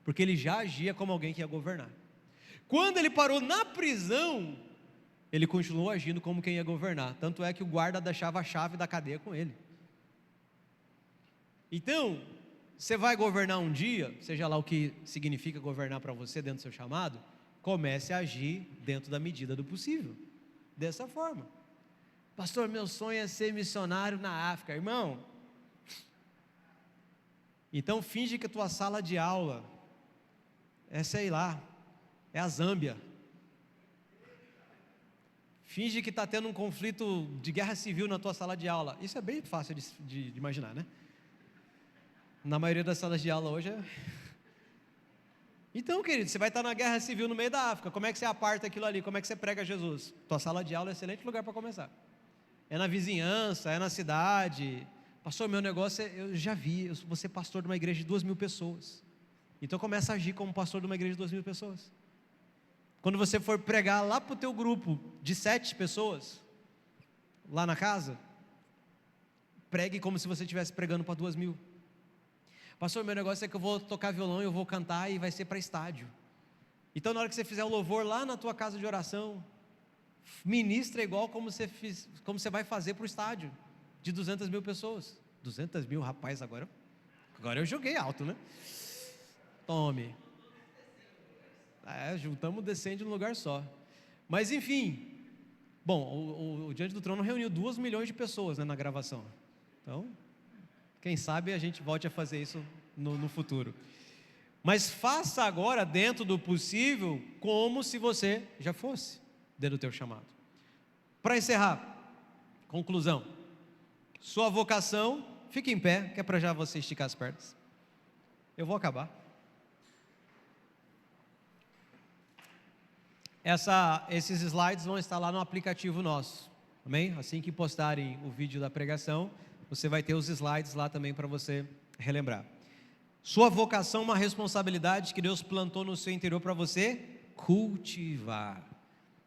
porque ele já agia como alguém que ia governar. Quando ele parou na prisão, ele continuou agindo como quem ia governar, tanto é que o guarda deixava a chave da cadeia com ele. Então, você vai governar um dia, seja lá o que significa governar para você dentro do seu chamado, comece a agir dentro da medida do possível, dessa forma. Pastor, meu sonho é ser missionário na África. Irmão, então finge que a tua sala de aula sei lá, é a Zâmbia. Finge que está tendo um conflito de guerra civil na tua sala de aula. Isso é bem fácil de imaginar, né? Na maioria das salas de aula hoje Então, querido, você vai estar na guerra civil no meio da África. Como é que você aparta aquilo ali? Como é que você prega Jesus? Tua sala de aula é um excelente lugar para começar. É na vizinhança, é na cidade. Pastor, meu negócio eu já vi, eu vou ser pastor de uma igreja de 2.000 pessoas. Então começa a agir como pastor de uma igreja de 2.000 pessoas. Quando você for pregar lá para o teu grupo de 7 pessoas, lá na casa, pregue como se você estivesse pregando para 2.000. Pastor, meu negócio é que eu vou tocar violão, eu vou cantar e vai ser para estádio. Então na hora que você fizer o louvor lá na tua casa de oração, ministra igual como você vai fazer para o estádio de 200.000 pessoas. 200.000, rapaz, agora eu joguei alto, né? Tome. Juntamos descende num lugar só. Mas enfim, bom, o Diante do Trono reuniu 2 milhões de pessoas, né, na gravação. Então, quem sabe a gente volte a fazer isso no futuro. Mas faça agora, dentro do possível, como se você já fosse dentro do teu chamado. Para encerrar, conclusão. Sua vocação, fique em pé, que é para já você esticar as pernas. Eu vou acabar. Esses slides vão estar lá no aplicativo nosso, amém? Assim que postarem o vídeo da pregação, você vai ter os slides lá também para você relembrar. Sua vocação é uma responsabilidade que Deus plantou no seu interior para você cultivar.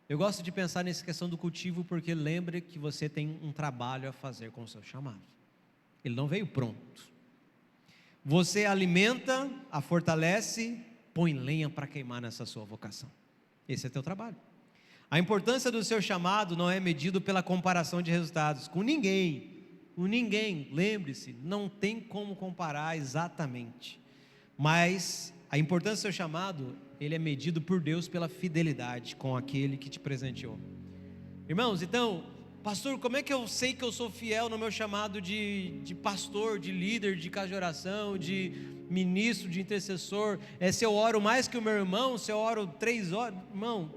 Eu gosto de pensar nessa questão do cultivo, porque lembre que você tem um trabalho a fazer com o seu chamado. Ele não veio pronto. Você alimenta, a fortalece, põe lenha para queimar nessa sua vocação. Esse é teu trabalho. A importância do seu chamado não é medido pela comparação de resultados com ninguém. Com ninguém, lembre-se, não tem como comparar exatamente. Mas a importância do seu chamado, ele é medido por Deus pela fidelidade com aquele que te presenteou. Irmãos, então, pastor, como é que eu sei que eu sou fiel no meu chamado de pastor, de líder, de casa de oração, de ministro, de intercessor? Se eu oro mais que o meu irmão, se eu oro 3 horas, irmão,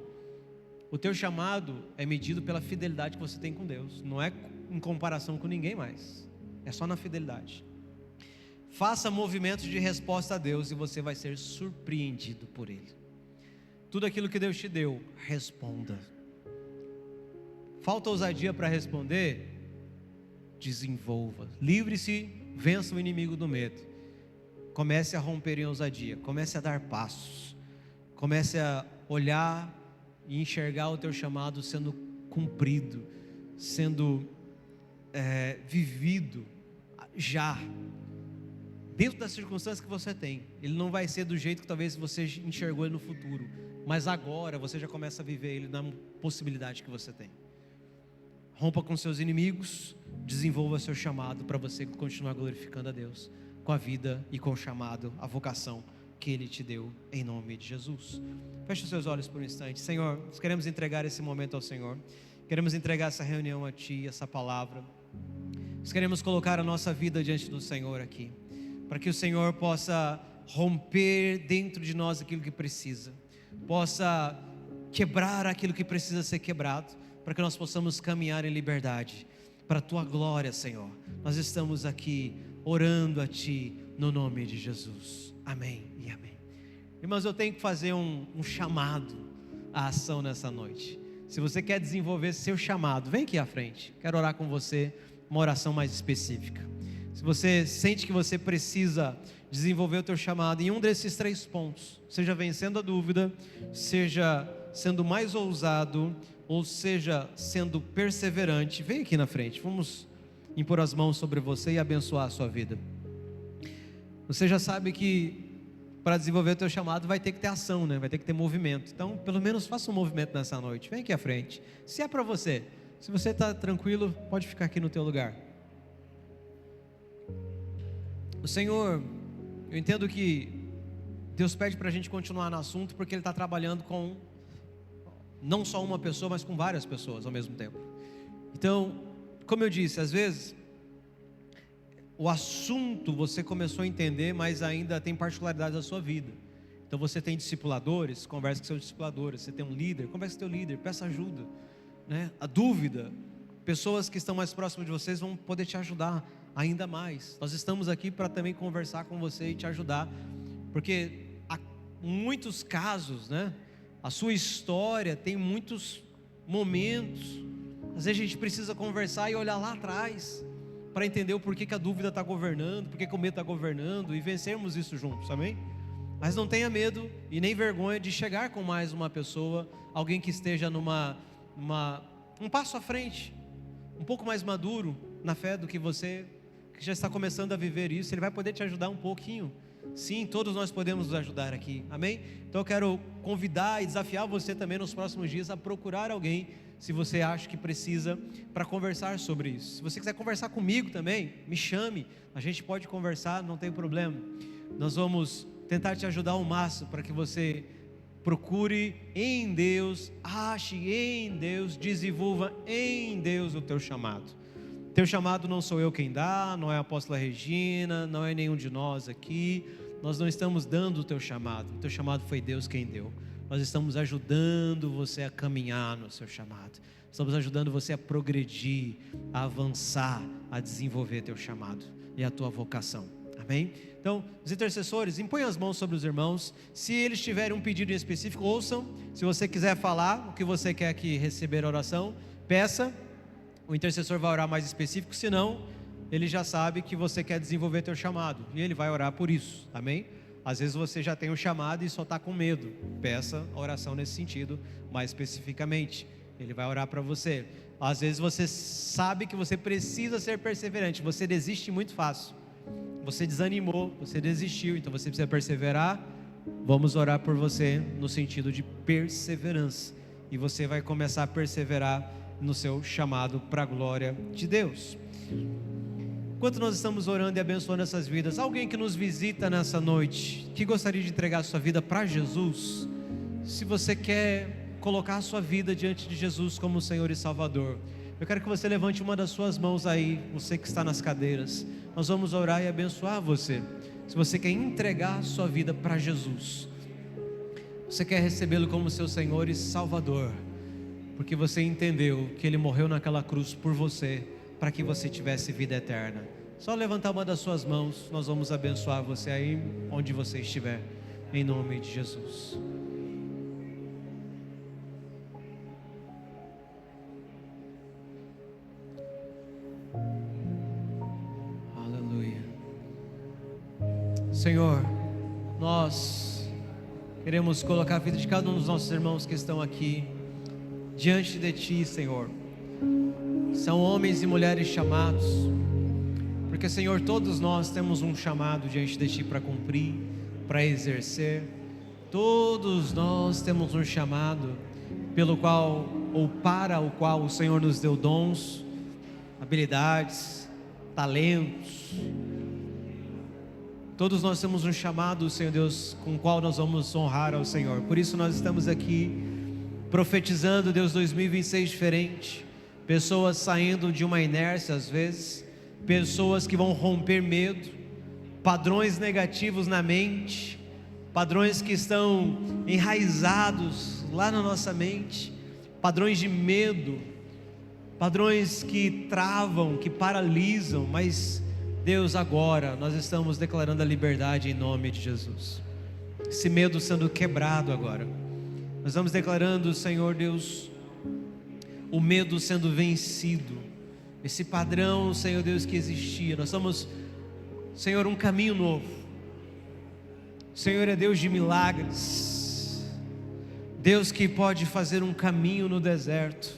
o teu chamado é medido pela fidelidade que você tem com Deus, não é em comparação com ninguém mais, é só na fidelidade. Faça movimentos de resposta a Deus e você vai ser surpreendido por Ele. tudo aquilo que Deus te deu, responda. Falta ousadia para responder? Desenvolva. Livre-se, vença o inimigo do medo. Comece a romper em ousadia, comece a dar passos, comece a olhar e enxergar o teu chamado sendo cumprido, sendo vivido já, dentro das circunstâncias que você tem. Ele não vai ser do jeito que talvez você enxergou ele no futuro, mas agora você já começa a viver ele na possibilidade que você tem. Rompa com seus inimigos, desenvolva seu chamado para você continuar glorificando a Deus com a vida e com o chamado, a vocação que Ele te deu, em nome de Jesus. Feche os seus olhos por um instante. Senhor, nós queremos entregar esse momento ao Senhor, queremos entregar essa reunião a Ti, essa palavra. Nós queremos colocar a nossa vida diante do Senhor aqui, para que o Senhor possa romper dentro de nós aquilo que precisa, possa quebrar aquilo que precisa ser quebrado, para que nós possamos caminhar em liberdade, para a Tua glória, Senhor. Nós estamos aqui orando a Ti, no nome de Jesus, amém e amém. Irmãos, eu tenho que fazer um chamado à ação nessa noite. Se você quer desenvolver seu chamado, vem aqui à frente, quero orar com você, uma oração mais específica. Se você sente que você precisa desenvolver o teu chamado em um desses 3 pontos, seja vencendo a dúvida, seja sendo mais ousado, ou seja sendo perseverante, vem aqui na frente, vamos impor as mãos sobre você e abençoar a sua vida. Você já sabe que para desenvolver o teu chamado vai ter que ter ação, né? Vai ter que ter movimento. Então pelo menos faça um movimento nessa noite, vem aqui à frente. Se é para você, se você está tranquilo, pode ficar aqui no teu lugar. O Senhor, eu entendo que Deus pede para a gente continuar no assunto, porque Ele está trabalhando com não só uma pessoa, mas com várias pessoas ao mesmo tempo. Então, como eu disse, às vezes o assunto você começou a entender, mas ainda tem particularidades da sua vida. Então você tem discipuladores, converse com seus discipuladores. Você tem um líder, converse com seu líder, peça ajuda, né? A dúvida, pessoas que estão mais próximas de vocês vão poder te ajudar ainda mais. Nós estamos aqui para também conversar com você e te ajudar, porque há muitos casos, né? A sua história tem muitos momentos. Às vezes a gente precisa conversar e olhar lá atrás, para entender o porquê que a dúvida está governando, porquê que o medo está governando, e vencermos isso juntos, amém? Mas não tenha medo e nem vergonha de chegar com mais uma pessoa, alguém que esteja um passo à frente, um pouco mais maduro na fé do que você, que já está começando a viver isso. Ele vai poder te ajudar um pouquinho. Sim, todos nós podemos nos ajudar aqui, amém? Então eu quero convidar e desafiar você também nos próximos dias a procurar alguém, se você acha que precisa, para conversar sobre isso. Se você quiser conversar comigo também, me chame, a gente pode conversar, não tem problema. Nós vamos tentar te ajudar ao máximo, para que você procure em Deus, ache em Deus, desenvolva em Deus o teu chamado. Teu chamado não sou eu quem dá, não é a apóstola Regina, não é nenhum de nós aqui. Nós não estamos dando o teu chamado foi Deus quem deu. Nós estamos ajudando você a caminhar no seu chamado, estamos ajudando você a progredir, a avançar, a desenvolver teu chamado e a tua vocação, amém? Então, os intercessores, impõem as mãos sobre os irmãos. Se eles tiverem um pedido em específico, ouçam. Se você quiser falar o que você quer que receber a oração, peça. O intercessor vai orar mais específico, senão ele já sabe que você quer desenvolver teu chamado, e ele vai orar por isso, amém? Às vezes você já tem um chamado e só está com medo, peça a oração nesse sentido, mais especificamente, ele vai orar para você. Às vezes você sabe que você precisa ser perseverante, você desiste muito fácil, você desanimou, você desistiu, então você precisa perseverar. Vamos orar por você no sentido de perseverança, e você vai começar a perseverar no seu chamado para a glória de Deus. Enquanto nós estamos orando e abençoando essas vidas, alguém que nos visita nessa noite, que gostaria de entregar a sua vida para Jesus, se você quer colocar a sua vida diante de Jesus como Senhor e Salvador, eu quero que você levante uma das suas mãos aí, você que está nas cadeiras. Nós vamos orar e abençoar você. Se você quer entregar a sua vida para Jesus, você quer recebê-lo como seu Senhor e Salvador, porque você entendeu que Ele morreu naquela cruz por você, para que você tivesse vida eterna, só levantar uma das suas mãos, nós vamos abençoar você aí onde você estiver, em nome de Jesus. Senhor, nós queremos colocar a vida de cada um dos nossos irmãos que estão aqui diante de Ti, Senhor. São homens e mulheres chamados, porque, Senhor, todos nós temos um chamado diante de Ti para cumprir, para exercer. Todos nós temos um chamado pelo qual ou para o qual o Senhor nos deu dons, habilidades, talentos. Todos nós temos um chamado, Senhor Deus, com o qual nós vamos honrar ao Senhor. Por isso nós estamos aqui profetizando, Deus, 2026 diferente. Pessoas saindo de uma inércia às vezes, pessoas que vão romper medo, padrões negativos na mente, padrões que estão enraizados lá na nossa mente, padrões de medo, padrões que travam, que paralisam, mas Deus, agora nós estamos declarando a liberdade em nome de Jesus. Esse medo sendo quebrado agora. Nós estamos declarando, Senhor Deus, o medo sendo vencido. Esse padrão, Senhor Deus, que existia. Nós somos, Senhor, um caminho novo. O Senhor é Deus de milagres. Deus que pode fazer um caminho no deserto.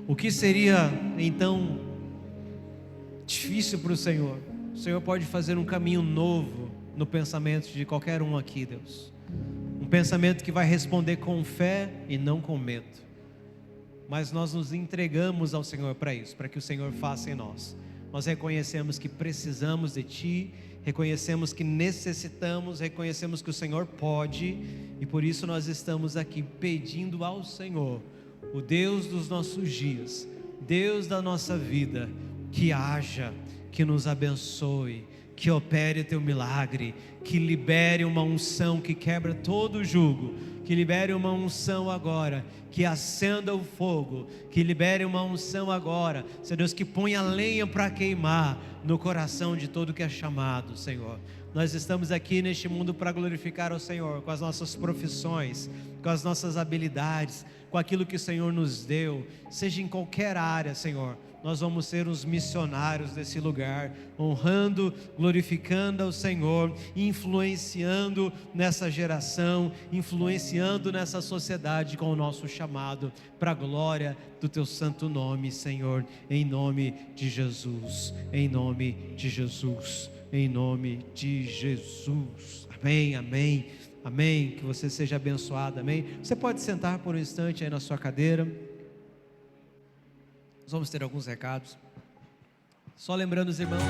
O que seria então difícil para o Senhor? O Senhor pode fazer um caminho novo no pensamento de qualquer um aqui, Deus. Um pensamento que vai responder com fé e não com medo. Mas nós nos entregamos ao Senhor para isso, para que o Senhor faça em nós. Nós reconhecemos que precisamos de Ti, reconhecemos que necessitamos, reconhecemos que o Senhor pode, e por isso nós estamos aqui pedindo ao Senhor, o Deus dos nossos dias, Deus da nossa vida, que haja, que nos abençoe, que opere Teu milagre, que libere uma unção que quebra todo o jugo, que libere uma unção agora, que acenda o fogo, que libere uma unção agora, Senhor Deus, que ponha lenha para queimar no coração de todo que é chamado, Senhor. Nós estamos aqui neste mundo para glorificar ao Senhor, com as nossas profissões, com as nossas habilidades, com aquilo que o Senhor nos deu, seja em qualquer área, Senhor. Nós vamos ser os missionários desse lugar, honrando, glorificando ao Senhor, influenciando nessa geração, influenciando nessa sociedade com o nosso chamado, para a glória do Teu santo nome, Senhor, em nome de Jesus, em nome de Jesus, em nome de Jesus. Amém, amém, amém. Que você seja abençoado, amém. Você pode sentar por um instante aí na sua cadeira. Nós vamos ter alguns recados. Só lembrando os irmãos.